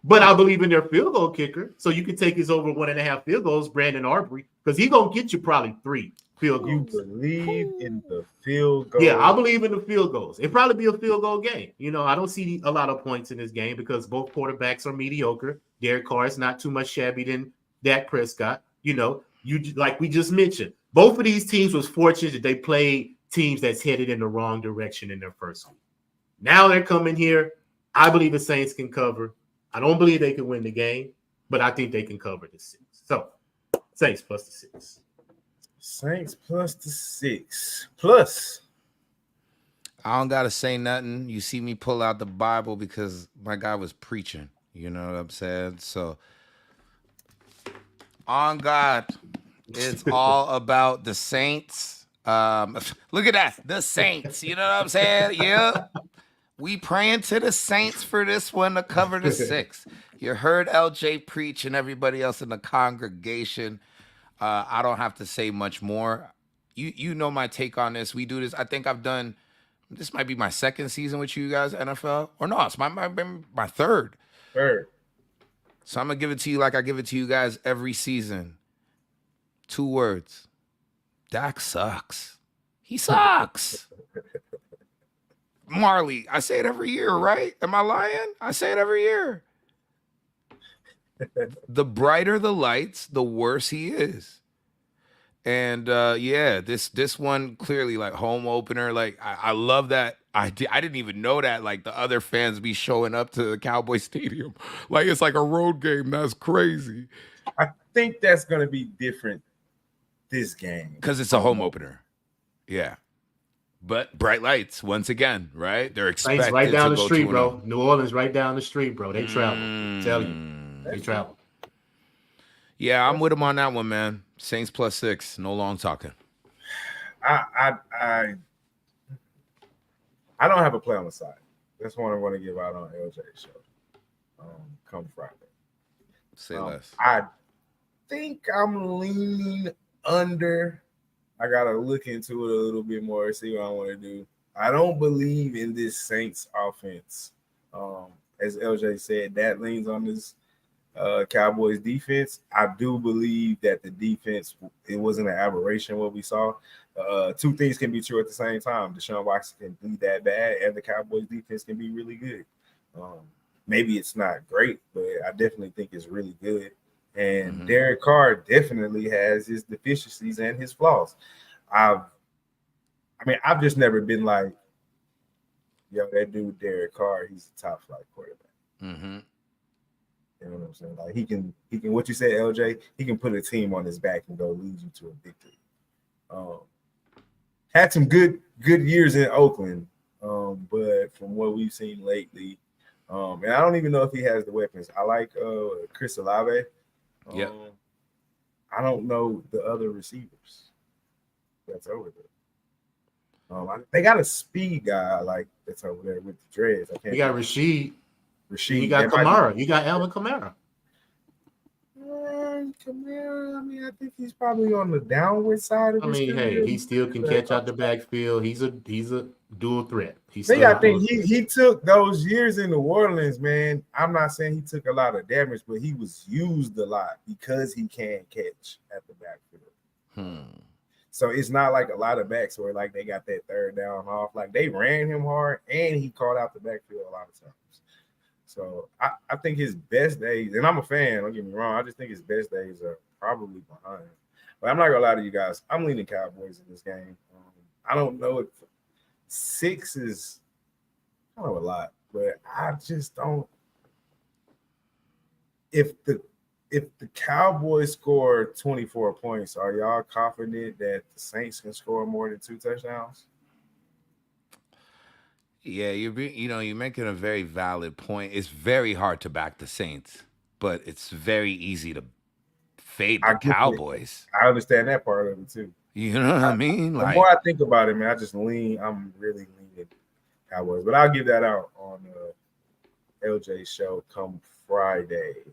But I believe in their field goal kicker. So you can take his over 1.5 field goals, Brandon Arbery, because he's going to get you probably 3 field goals. You believe in the field goal? Yeah, I believe in the field goals. It'll probably be a field goal game. You know, I don't see a lot of points in this game because both quarterbacks are mediocre. Derek Carr is not too much shabby than Dak Prescott. You know, like we just mentioned, both of these teams was fortunate that they played teams that's headed in the wrong direction in their first week. Now they're coming here. I believe the Saints can cover. I don't believe they can win the game, but I think they can cover the 6. So, Saints plus the 6. Saints plus the 6. Plus. I don't got to say nothing. You see me pull out the Bible because my guy was preaching. You know what I'm saying? So, on God, it's all about the Saints. Look at that. The Saints. You know what I'm saying? Yeah. We praying to the Saints for this one to cover the 6. You heard LJ preach and everybody else in the congregation. I don't have to say much more. You know my take on this. We do this. I think this might be my 2nd season with you guys, NFL. Or no, it's my 3rd. So I'm going to give it to you like I give it to you guys every season. 2 words. Dak sucks. He sucks. Marley, I say it every year, right? Am I lying? I say it every year. The brighter the lights, the worse he is. And yeah, this one clearly like home opener. Like I love that. I didn't even know that like the other fans be showing up to the Cowboy Stadium. Like it's like a road game. That's crazy. I think that's going to be different this game. Because it's a home opener. Yeah. But bright lights once again, right? They're expected Saints right down to the go street, 2-0. bro. New Orleans right down the street, bro. They travel. I tell you, they travel. Yeah, I'm with him on that one, man. Saints plus 6. No long talking. I don't have a play on the side. That's one I'm going to give out on LJ's show. Come Friday. Say less. I think I'm leaning under. I gotta look into it a little bit more, see what I want to do. I don't believe in this Saints offense. As LJ said, that leans on this Cowboys defense. I do believe that the defense, it wasn't an aberration what we saw. 2 things can be true at the same time. Deshaun Watson can be that bad, and the Cowboys defense can be really good. Maybe it's not great, but I definitely think it's really good. And Derek Carr definitely has his deficiencies and his flaws. I've just never been like, yo, that dude Derek Carr, he's a top flight quarterback. Mm-hmm. You know what I'm saying? Like he can what you said, LJ, he can put a team on his back and go lead you to a victory. Had some good years in Oakland, but from what we've seen lately, and I don't even know if he has the weapons. I like Chris Olave. Yeah. I don't know the other receivers that's over there. They got a speed guy like that's over there with the dreads. You got Rashid. You got that might Kamara. You got Alvin Kamara. Kamara, I mean, I think he's probably on the downward side of his career. Hey, he still can catch out the backfield. He's a dual threat. I think he took those years in New Orleans, man. I'm not saying he took a lot of damage, but he was used a lot because he can catch at the backfield. So it's not like a lot of backs where like they got that third down off. Like they ran him hard and he caught out the backfield a lot of times. So I think his best days, and I'm a fan, don't get me wrong, I just think his best days are probably behind him. But I'm not going to lie to you guys. I'm leaning Cowboys in this game. I don't know if 6 is kind of a lot, but I just don't. If the Cowboys score 24 points, are y'all confident that the Saints can score more than 2 touchdowns? Yeah, you're making a very valid point. It's very hard to back the Saints, but it's very easy to fade the Cowboys. I understand that part of it too. You know what I mean? The more I think about it, man, I'm really leaning Cowboys. But I'll give that out on LJ's show come Friday.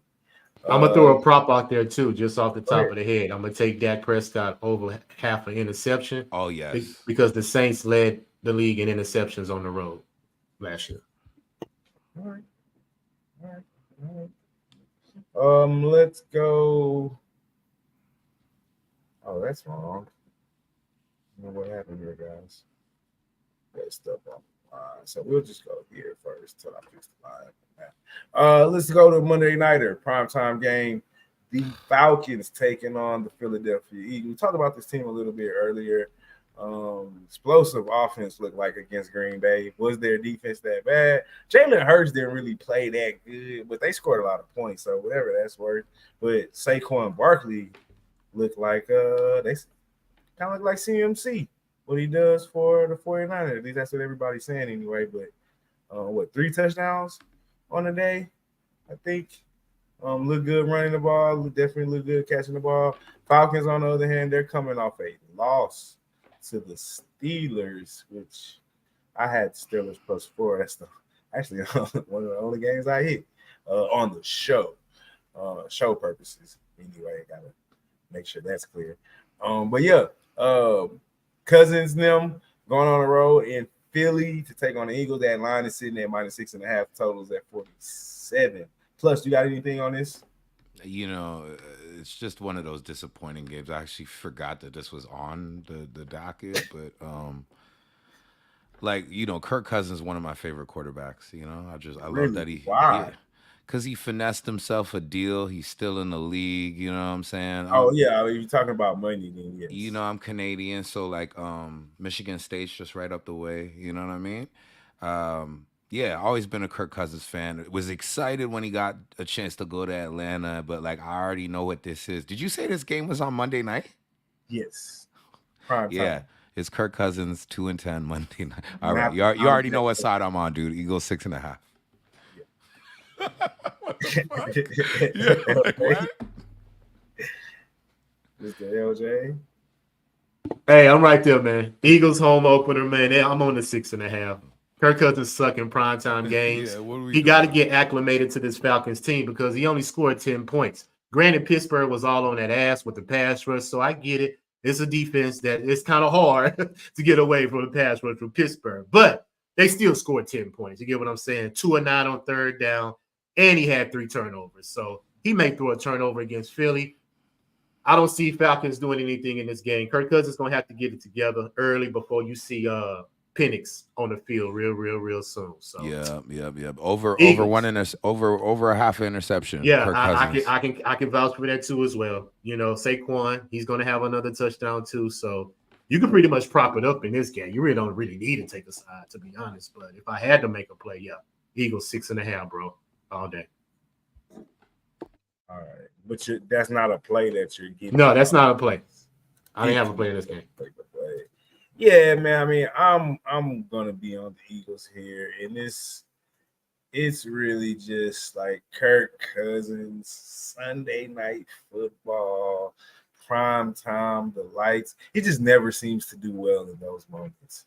I'm gonna throw a prop out there too, just off the top of the head. I'm gonna take Dak Prescott over half an interception. Oh yes, because the Saints led the league in interceptions on the road last year. All right. Let's go. Oh, that's wrong. I don't know what happened here, guys. That stuff on the line. So we'll just go here first till I fix the line. Let's go to Monday Nighter, primetime game. The Falcons taking on the Philadelphia Eagles. We talked about this team a little bit earlier. Explosive offense looked like against Green Bay. Was their defense that bad? Jalen Hurts didn't really play that good, but they scored a lot of points, so whatever that's worth. But Saquon Barkley looked like they kind of look like CMC, what he does for the 49ers. At least that's what everybody's saying anyway. But 3 touchdowns on the day, I think. Look good running the ball. Definitely look good catching the ball. Falcons, on the other hand, they're coming off a loss to the Steelers, which I had Steelers +4. That's actually one of the only games I hit on the show purposes. Anyway, gotta make sure that's clear. But yeah, Cousins them going on the road in Philly to take on the Eagles. That line is sitting at -6.5. Totals at 47. Plus, you got anything on this? It's just one of those disappointing games. I actually forgot that this was on the docket, but Kirk Cousins is one of my favorite quarterbacks. I love that because he finessed himself a deal. He's still in the league. You know what I'm saying? You're talking about money, then yes. I'm Canadian, so Michigan State's just right up the way. You know what I mean? Yeah, always been a Kirk Cousins fan. Was excited when he got a chance to go to Atlanta, but I already know what this is. Did you say this game was on Monday night? Yes. Prime time. It's Kirk Cousins 2-10 Monday night. All right, you already know what side I'm on, dude. Eagles 6.5. Yeah. What the fuck? What? Mr. LJ. Hey, I'm right there, man. Eagles home opener, man. I'm on the 6.5. Kirk Cousins suck in primetime games. He got to get acclimated to this Falcons team because he only scored 10 points. Granted, Pittsburgh was all on that ass with the pass rush, so I get it. It's a defense that it's kind of hard to get away from the pass rush from Pittsburgh, but they still scored 10 points. You get what I'm saying? 2 of 9 on third down, and he had 3 turnovers. So he may throw a turnover against Philly. I don't see Falcons doing anything in this game. Kirk Cousins is going to have to get it together early before you see Penix on the field real soon. So yeah. Over a half an interception. Yeah, I can vouch for that too as well. Saquon, he's going to have another touchdown too. So You can pretty much prop it up in this game. You really don't need to take a side, to be honest. But if I had to make a play, yeah, Eagles 6.5, bro, all day. All right, but that's not a play that you're getting. No, that's not a play. I didn't have a play in this game. Yeah, man. I mean, I'm gonna be on the Eagles here, and it's really just like Kirk Cousins, Sunday night football, prime time, the lights. He just never seems to do well in those moments,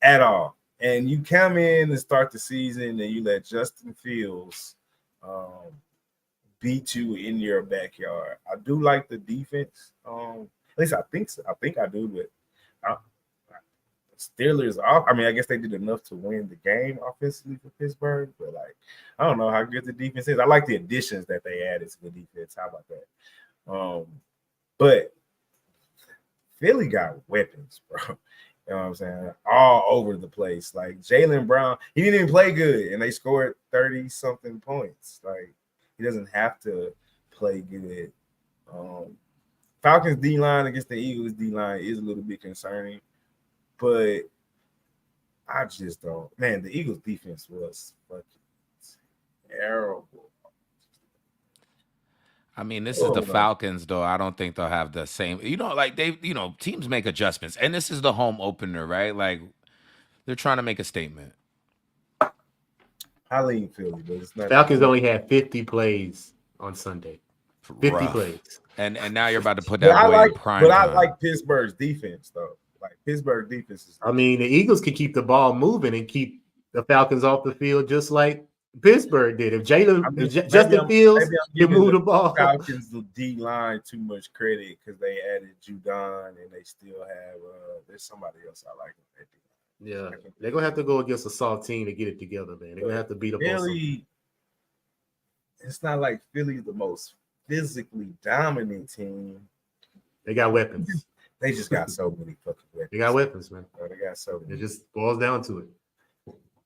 at all. And you come in and start the season, and you let Justin Fields beat you in your backyard. I do like the defense. At least I think so. I think I do, but Steelers off. I mean, I guess they did enough to win the game offensively for Pittsburgh, but like, I don't know how good the defense is. I like the additions that they added to the defense. How about that? But Philly got weapons, bro. You know what I'm saying? All over the place. Like Jaylen Brown, he didn't even play good, and they scored 30-something points. Like, he doesn't have to play good. Falcons D-line against the Eagles D-line is a little bit concerning, but I just don't. Man, the Eagles defense was fucking terrible. I mean, this is the Falcons, though. I don't think they'll have the same. Like teams make adjustments, and this is the home opener, right? Like, they're trying to make a statement. I lean Philly, but it's not. Falcons only had 50 plays on Sunday. 50 plays. And now you're about to put that boy in prime. But I like Pittsburgh's defense, though. Like, Pittsburgh defense is. I mean, the Eagles could keep the ball moving and keep the Falcons off the field just like Pittsburgh did. If Justin Fields can move the ball. Falcons D-line too much credit because they added Judon and they still have there's somebody else I like. Yeah, they're gonna have to go against a soft team to get it together, man. They're gonna have to beat up Philly. It's not like Philly's the most physically dominant team. They got weapons. They just got so many fucking weapons. They got weapons, man. They got so many. It just boils down to it.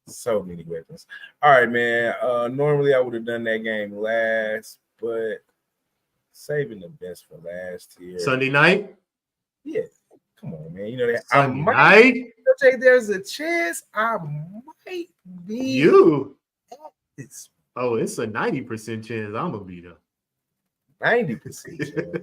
So many weapons. All right, man. Normally I would have done that game last, but saving the best for last here. Sunday night? Yeah. Come on, man. You know that Sunday night? There's a chance I might be you. It's a 90% chance I'm gonna be there. 90% chance.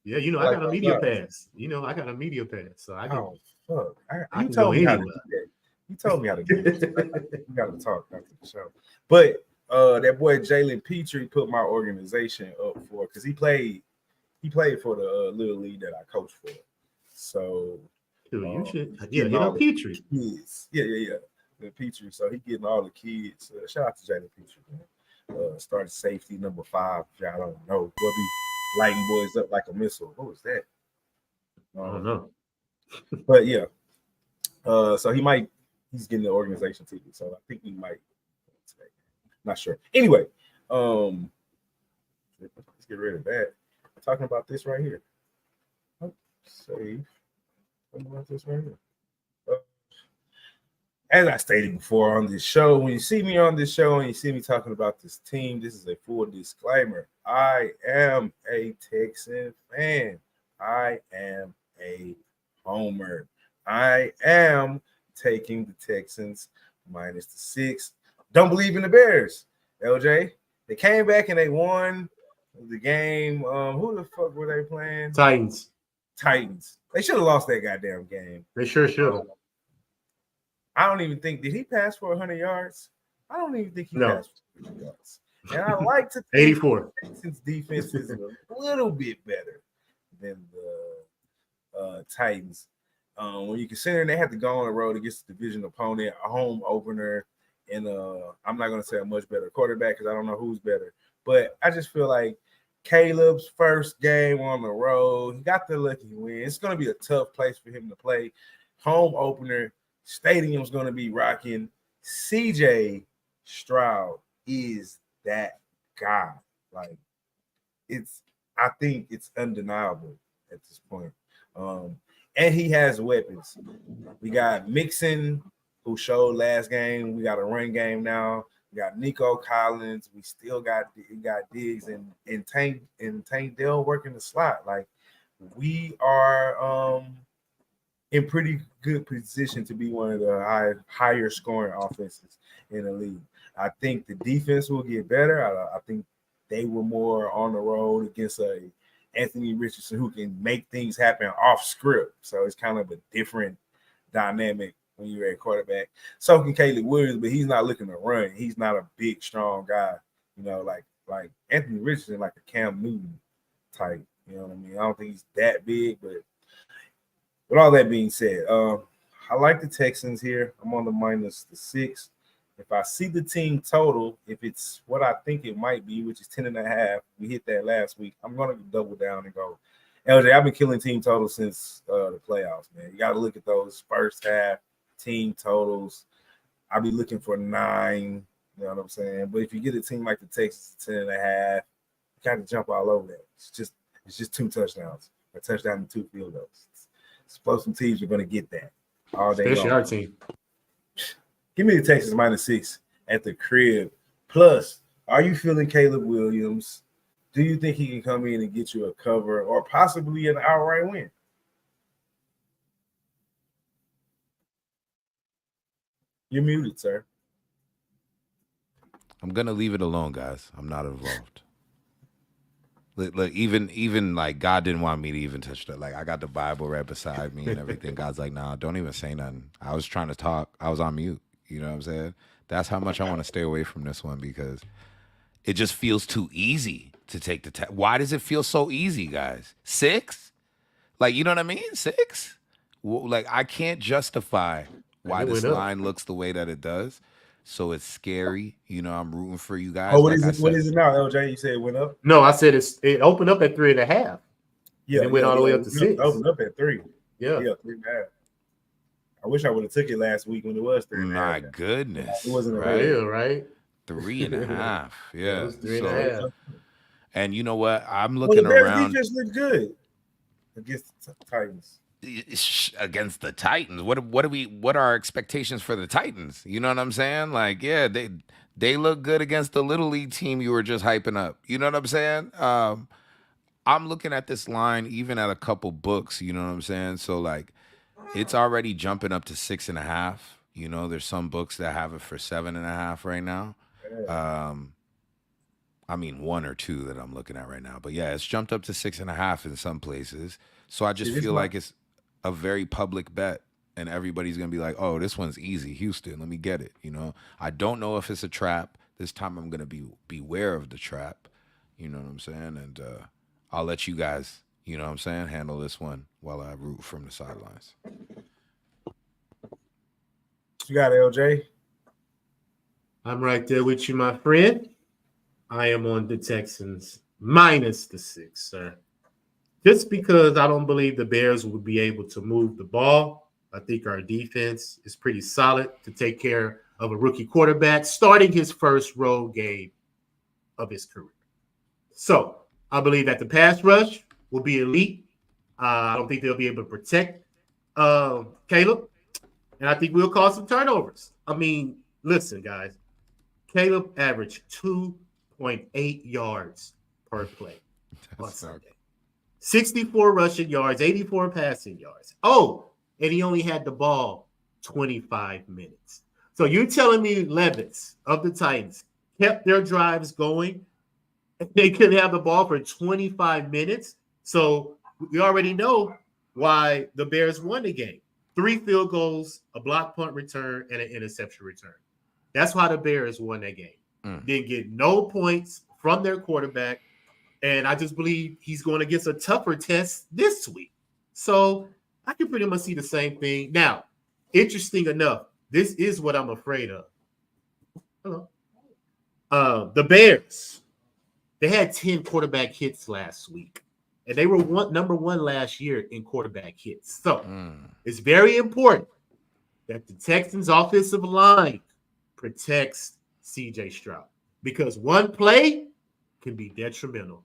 Yeah, I got a media pass. I got a media pass. So I can. Oh fuck! I you can told go me how to anywhere. do that. You told me how to do it. We got to talk after the show. But that boy Jalen Petrie put my organization up for because he played for the little league that I coach for. So dude, you should hit up Petrie. Kids. Yeah. The Petrie. So he getting all the kids. Shout out to Jalen Petrie, man. Started safety number 5. If y'all don't know, we'll be lighting boys up like a missile. What was that? I don't know. But yeah. So he's getting the organization ticket. So I think he might today. Not sure. Anyway, let's get rid of that. I'm talking about this right here. Save. Talking about this right here. As I stated before on this show, when you see me on this show and you see me talking about this team, this is a full disclaimer. I am a Texan fan. I am a homer. I am taking the Texans minus the 6. Don't believe in the Bears, LJ. They came back and they won the game. Who the fuck were they playing? Titans. They should have lost that goddamn game. They sure should have. I don't even think, did he pass for 100 yards? I don't even think he passed for 100 yards. And I like to think 84. the Texans defense is a little bit better than the Titans. When you consider they have to go on the road against a division opponent, a home opener, and I'm not going to say a much better quarterback because I don't know who's better. But I just feel like Caleb's first game on the road, he got the lucky win. It's going to be a tough place for him to play. Home opener, stadium's going to be rocking. CJ Stroud is that guy. Like, I think it's undeniable at this point. And he has weapons. We got Mixon, who showed last game. We got a run game now. We got Nico Collins. We still got Diggs and Tank Dell working the slot. Like, we are in pretty good position to be one of the higher scoring offenses in the league. I think the defense will get better. I think they were more on the road against a Anthony Richardson who can make things happen off script. So it's kind of a different dynamic when you're at quarterback. So can Caleb Williams, but he's not looking to run. He's not a big, strong guy, like Anthony Richardson, like a Cam Newton type. You know what I mean? I don't think he's that big, but with all that being said, I like the Texans here. I'm on the -6. If I see the team total, if it's what I think it might be, which is 10.5, we hit that last week, I'm going to double down and go. LJ, I've been killing team totals since the playoffs, man. You got to look at those first half team totals. I'll be looking for 9, you know what I'm saying? But if you get a team like the Texans, 10.5, you got to jump all over that. It's just 2 touchdowns, a touchdown and 2 field goals. Explosive teams are going to get that all day Especially long. our team. Give me the Texans -6 at the crib. Plus, are you feeling Caleb Williams? Do you think he can come in and get you a cover or possibly an outright win? You're muted, sir. I'm gonna leave it alone, guys. I'm not involved. Like even like God didn't want me to even touch that. Like I got the Bible right beside me and everything. God's like, nah, don't even say nothing. I was trying to talk. I was on mute. You know what I'm saying? That's how much I want to stay away from this one because it just feels too easy to take the test. Why does it feel so easy, guys? 6? Like, you know what I mean? 6? Like I can't justify why this line looks the way that it does. So it's scary. You know, I'm rooting for you guys. Oh, what is it now, LJ? You said it went up? No, I said it opened up at 3.5. Yeah, it went all the way up to 6. It opened up at 3. Yeah, 3.5. I wish I would have took it last week when it was 3.5. My goodness. It wasn't right. Yeah, right. 3.5. Yeah. It was 3.5. And you know what? I'm looking around. The defense looked good against the Titans. Against the Titans. What are our expectations for the Titans? You know what I'm saying? Like, yeah, they look good against the little league team you were just hyping up. You know what I'm saying? I'm looking at this line even at a couple books, you know what I'm saying? So like it's already jumping up to 6.5. You know, there's some books that have it for 7.5 right now. I mean 1 or 2 that I'm looking at right now. But yeah, it's jumped up to 6.5 in some places. So I just feel like it's a very public bet. And everybody's going to be like, oh, this one's easy. Houston, let me get it. You know, I don't know if it's a trap. This time I'm going to beware of the trap. You know what I'm saying? And I'll let you guys, you know what I'm saying, handle this one while I root from the sidelines. You got it, LJ? I'm right there with you, my friend. I am on the Texans -6, sir. Just because I don't believe the Bears will be able to move the ball. I think our defense is pretty solid to take care of a rookie quarterback starting his first road game of his career. So I believe that the pass rush will be elite. I don't think they'll be able to protect Caleb. And I think we'll cause some turnovers. I mean, listen, guys. Caleb averaged 2.8 yards per play on Sunday. 64 rushing yards, 84 passing yards. Oh, and he only had the ball 25 minutes. So you're telling me Levis of the Titans kept their drives going and they couldn't have the ball for 25 minutes? So we already know why the Bears won the game. 3 field goals, a block punt return, and an interception return. That's why the Bears won that game. Didn't get no points from their quarterback. And I just believe he's going against a tougher test this week. So I can pretty much see the same thing. Now, interesting enough, this is what I'm afraid of. Hello. The Bears, they had 10 quarterback hits last week. And they were number 1 last year in quarterback hits. So it's very important that the Texans' offensive line protects C.J. Stroud. Because one play can be detrimental.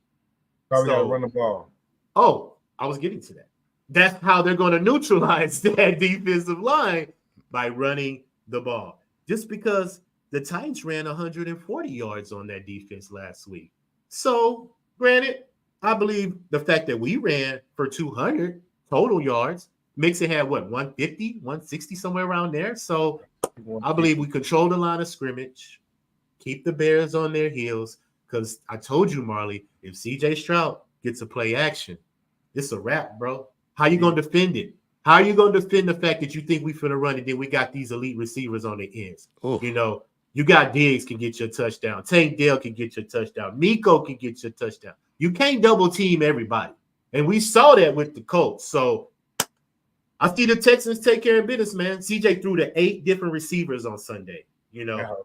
Probably got to run the ball. Oh, I was getting to that. That's how they're going to neutralize that defensive line, by running the ball. Just because the Titans ran 140 yards on that defense last week. So, granted, I believe the fact that we ran for 200 total yards. Mixon had what, 150, 160, somewhere around there. So I believe we control the line of scrimmage, keep the Bears on their heels. Because I told you, Marley, if CJ Stroud gets a play action, it's a wrap, bro. How you gonna defend it? How are you gonna defend the fact that you think we finna run it? Then we got these elite receivers on the ends. Oof. You know, you got Diggs can get your touchdown. Tank Dell can get your touchdown. Miko can get your touchdown. You can't double team everybody. And we saw that with the Colts. So I see the Texans take care of business, man. CJ threw to 8 different receivers on Sunday. You know,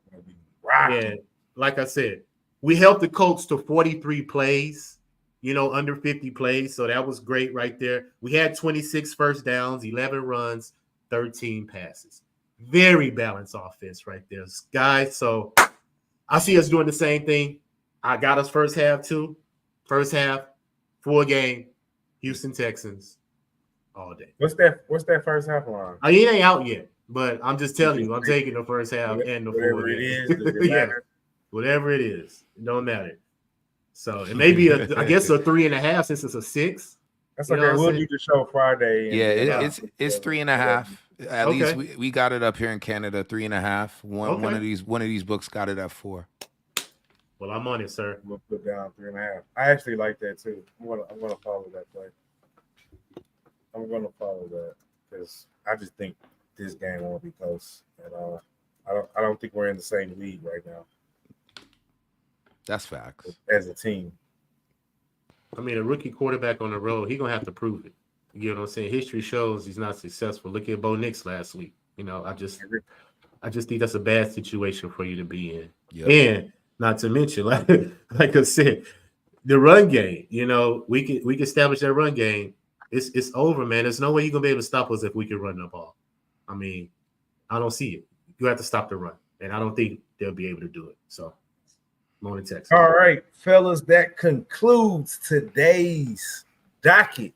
and like I said, we helped the Colts to 43 plays, you know, under 50 plays. So that was great right there. We had 26 first downs, 11 runs, 13 passes. Very balanced offense right there, guys. So I see us doing the same thing. I got us first half too. First half, full game, Houston Texans all day. What's that first half line? It ain't out yet, but I'm just telling you, I'm taking the first half and the full game. Whatever it is, yeah, whatever it is, it don't matter. So it may be I guess a 3.5 since it's a 6. That's okay. We'll do the show Friday. It's 3.5. At least we got it up here in Canada, 3.5. One of these books got it at 4. Well, I'm on it, sir. We'll put down 3.5. I actually like that too. I'm gonna follow that play. I'm gonna follow that because I just think this game won't be close at all. I don't think we're in the same league right now. That's facts. As a team. I mean, a rookie quarterback on the road, he's gonna have to prove it. You know what I'm saying? History shows he's not successful. Look at Bo Nix last week. You know, I just think that's a bad situation for you to be in. Yep. And not to mention, like I said, the run game. You know, we can establish that run game. It's over, man. There's no way you're gonna be able to stop us if we can run the ball. I mean, I don't see it. You have to stop the run, and I don't think they'll be able to do it. So, I'm on the Texans. All right, fellas, that concludes today's docket.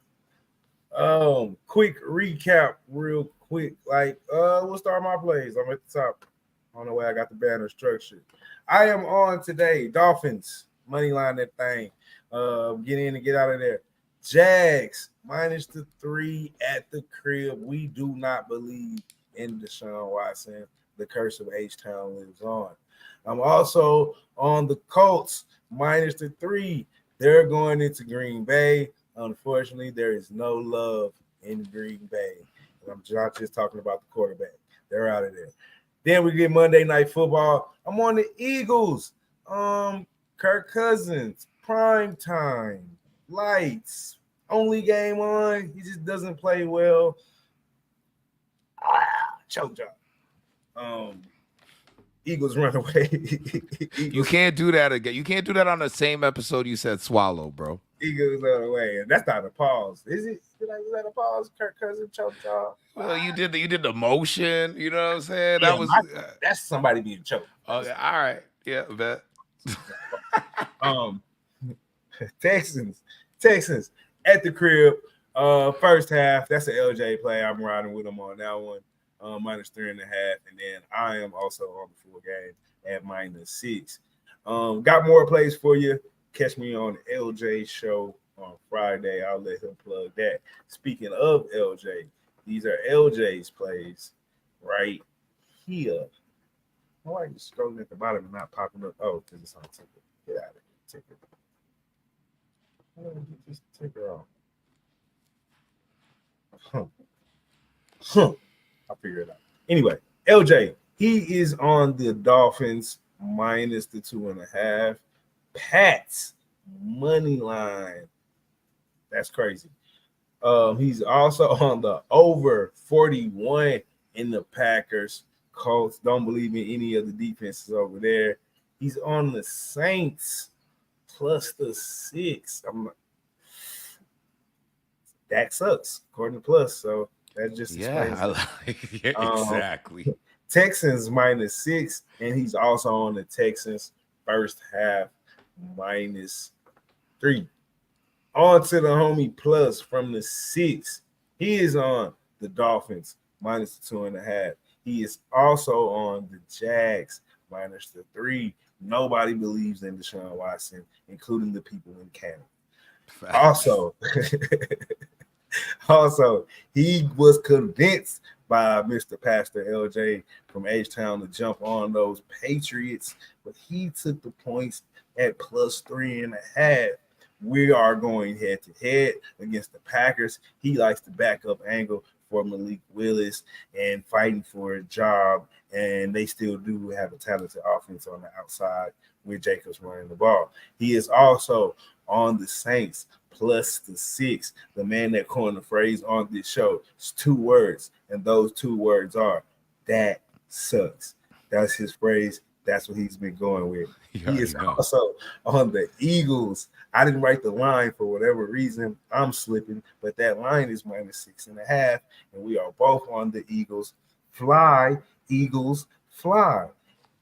Quick recap, real quick. We'll start my plays. I'm at the top. On the way, I got the banner structured. I am on today. Dolphins money line that thing. Get in and get out of there. Jags -3 at the crib. We do not believe in Deshaun Watson. The curse of H-Town lives on. I'm also on the Colts -3. They're going into Green Bay. Unfortunately, there is no love in Green Bay. And I'm not just talking about the quarterback. They're out of there. Then we get Monday Night Football. I'm on the Eagles. Kirk Cousins, prime time, lights, only game on. He just doesn't play well. Choke job. Eagles run away. You can't do that again. You can't do that on the same episode you said swallow, bro. Eagles run away. And that's not a pause. Is it? Is that a pause? Kirk Cousins choke job. Well, you did the motion. You know what I'm saying? Yeah, that was that's somebody being choked. Okay, all right. Yeah, bet. Texans at the crib. First half. That's an LJ play. I'm riding with him on that one. -3.5, and then I am also on the full game at -6. Got more plays for you. Catch me on the LJ show on Friday. I'll let him plug that. Speaking of LJ, these are LJ's plays right here. Why are you scrolling at the bottom and not popping up? Oh, because it's on ticker. Get out of here, ticker. Get this ticker off. I'll figure it out. Anyway, LJ, he is on the Dolphins -2.5. Pats money line. That's crazy. He's also on the over 41 in the Packers. Colts don't believe in any of the defenses over there. He's on the Saints +6. Dak sucks according to Plus, so that just exactly. Texans -6, and he's also on the Texans first half -3. On to the homie Plus from the 6. He is on the Dolphins -2.5. He is also on the Jags -3. Nobody believes in Deshaun Watson, including the people in Canada. Also, he was convinced by Mr. Pastor LJ from H-Town to jump on those Patriots, but he took the points at +3.5. We are going head-to-head against the Packers. He likes the backup angle for Malik Willis and fighting for a job, and they still do have a talented offense on the outside with Jacobs running the ball. He is also on the Saints +6. The man that coined the phrase on this show is 2 words, and those 2 words are "that sucks." That's his phrase. That's what he's been going with. He is also on the Eagles. I didn't write the line for whatever reason. I'm slipping, but that line is -6.5, and we are both on the Eagles. Fly, Eagles, fly,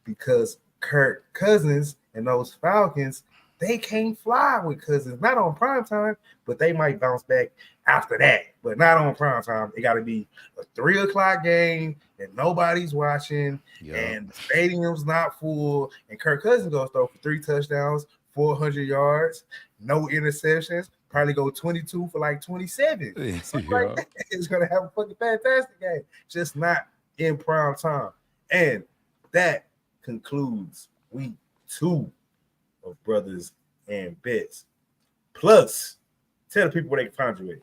because Kirk Cousins and those Falcons, they can't fly with Cousins. Not on prime time, but they might bounce back after that. But not on prime time. It got to be a 3 o'clock game and nobody's watching, and the stadium's not full. And Kirk Cousins goes throw for 3 touchdowns, 400 yards, no interceptions. Probably go 22 for like 27. Like that. It's gonna have a fucking fantastic game, just not in prime time. And that concludes week 2 of Brothas N Bets. Plus, tell the people where they can find you at.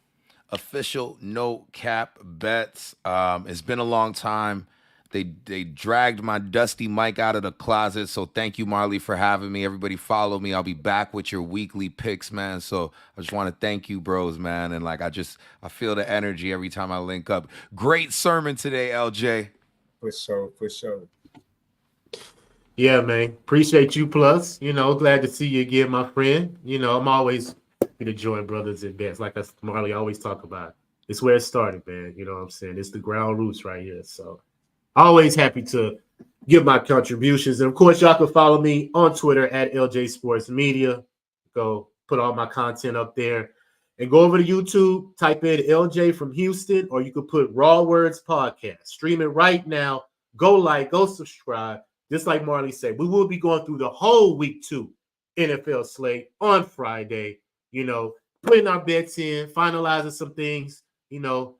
Official No Cap Bets. It's been a long time. They dragged my dusty mic out of the closet. So thank you, Marley, for having me. Everybody follow me. I'll be back with your weekly picks, man. So I just want to thank you, bros, man. And like I feel the energy every time I link up. Great sermon today, LJ. For sure. Yeah, man. Appreciate you, Plus. Glad to see you again, my friend. I'm always happy to join Brothas N Bets. Like Marley always talk about. It's where it started, man. You know what I'm saying? It's the ground roots right here. So always happy to give my contributions. And of course, y'all can follow me on Twitter at LJ Sports Media. Go put all my content up there. And go over to YouTube, type in LJ from Houston, or you could put Raw Words Podcast. Stream it right now. Go like, go subscribe. Just like Marley said, we will be going through the whole week 2 NFL slate on Friday, putting our bets in, finalizing some things,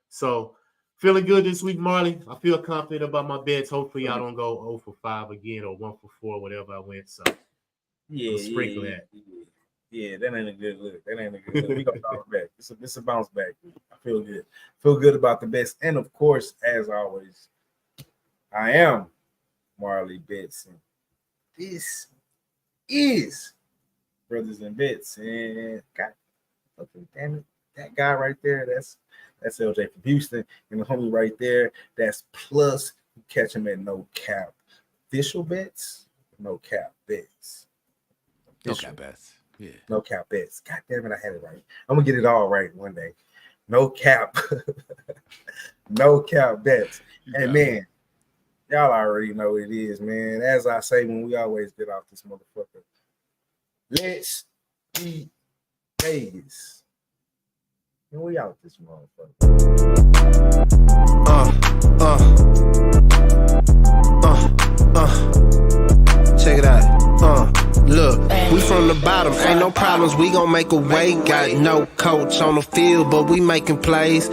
So feeling good this week, Marley. I feel confident about my bets. Hopefully I don't go 0 for 5 again or 1 for 4, whatever I went. So sprinkle that. Yeah, that ain't a good look. We gonna bounce back. It's a bounce back. I feel good. Feel good about the bets. And of course, as always, I am Marley Bets, and this is Brothas N Bets. And God fucking damn it, that guy right there, that's LJ from Houston, and the homie right there, that's Plus. You catch him at No Cap Official Bets, No Cap Bets. No Cap Bets. Yeah. No Cap Bets. God damn it, I had it right. I'm gonna get it all right one day. No cap. No Cap Bets. And man, y'all already know what it is, man. As I say when we always get off this motherfucker, let's eat Vegas. And we out this motherfucker. Check it out. Look, we from the bottom, ain't no problems, we gon' make a way. Got no coach on the field, but we making plays.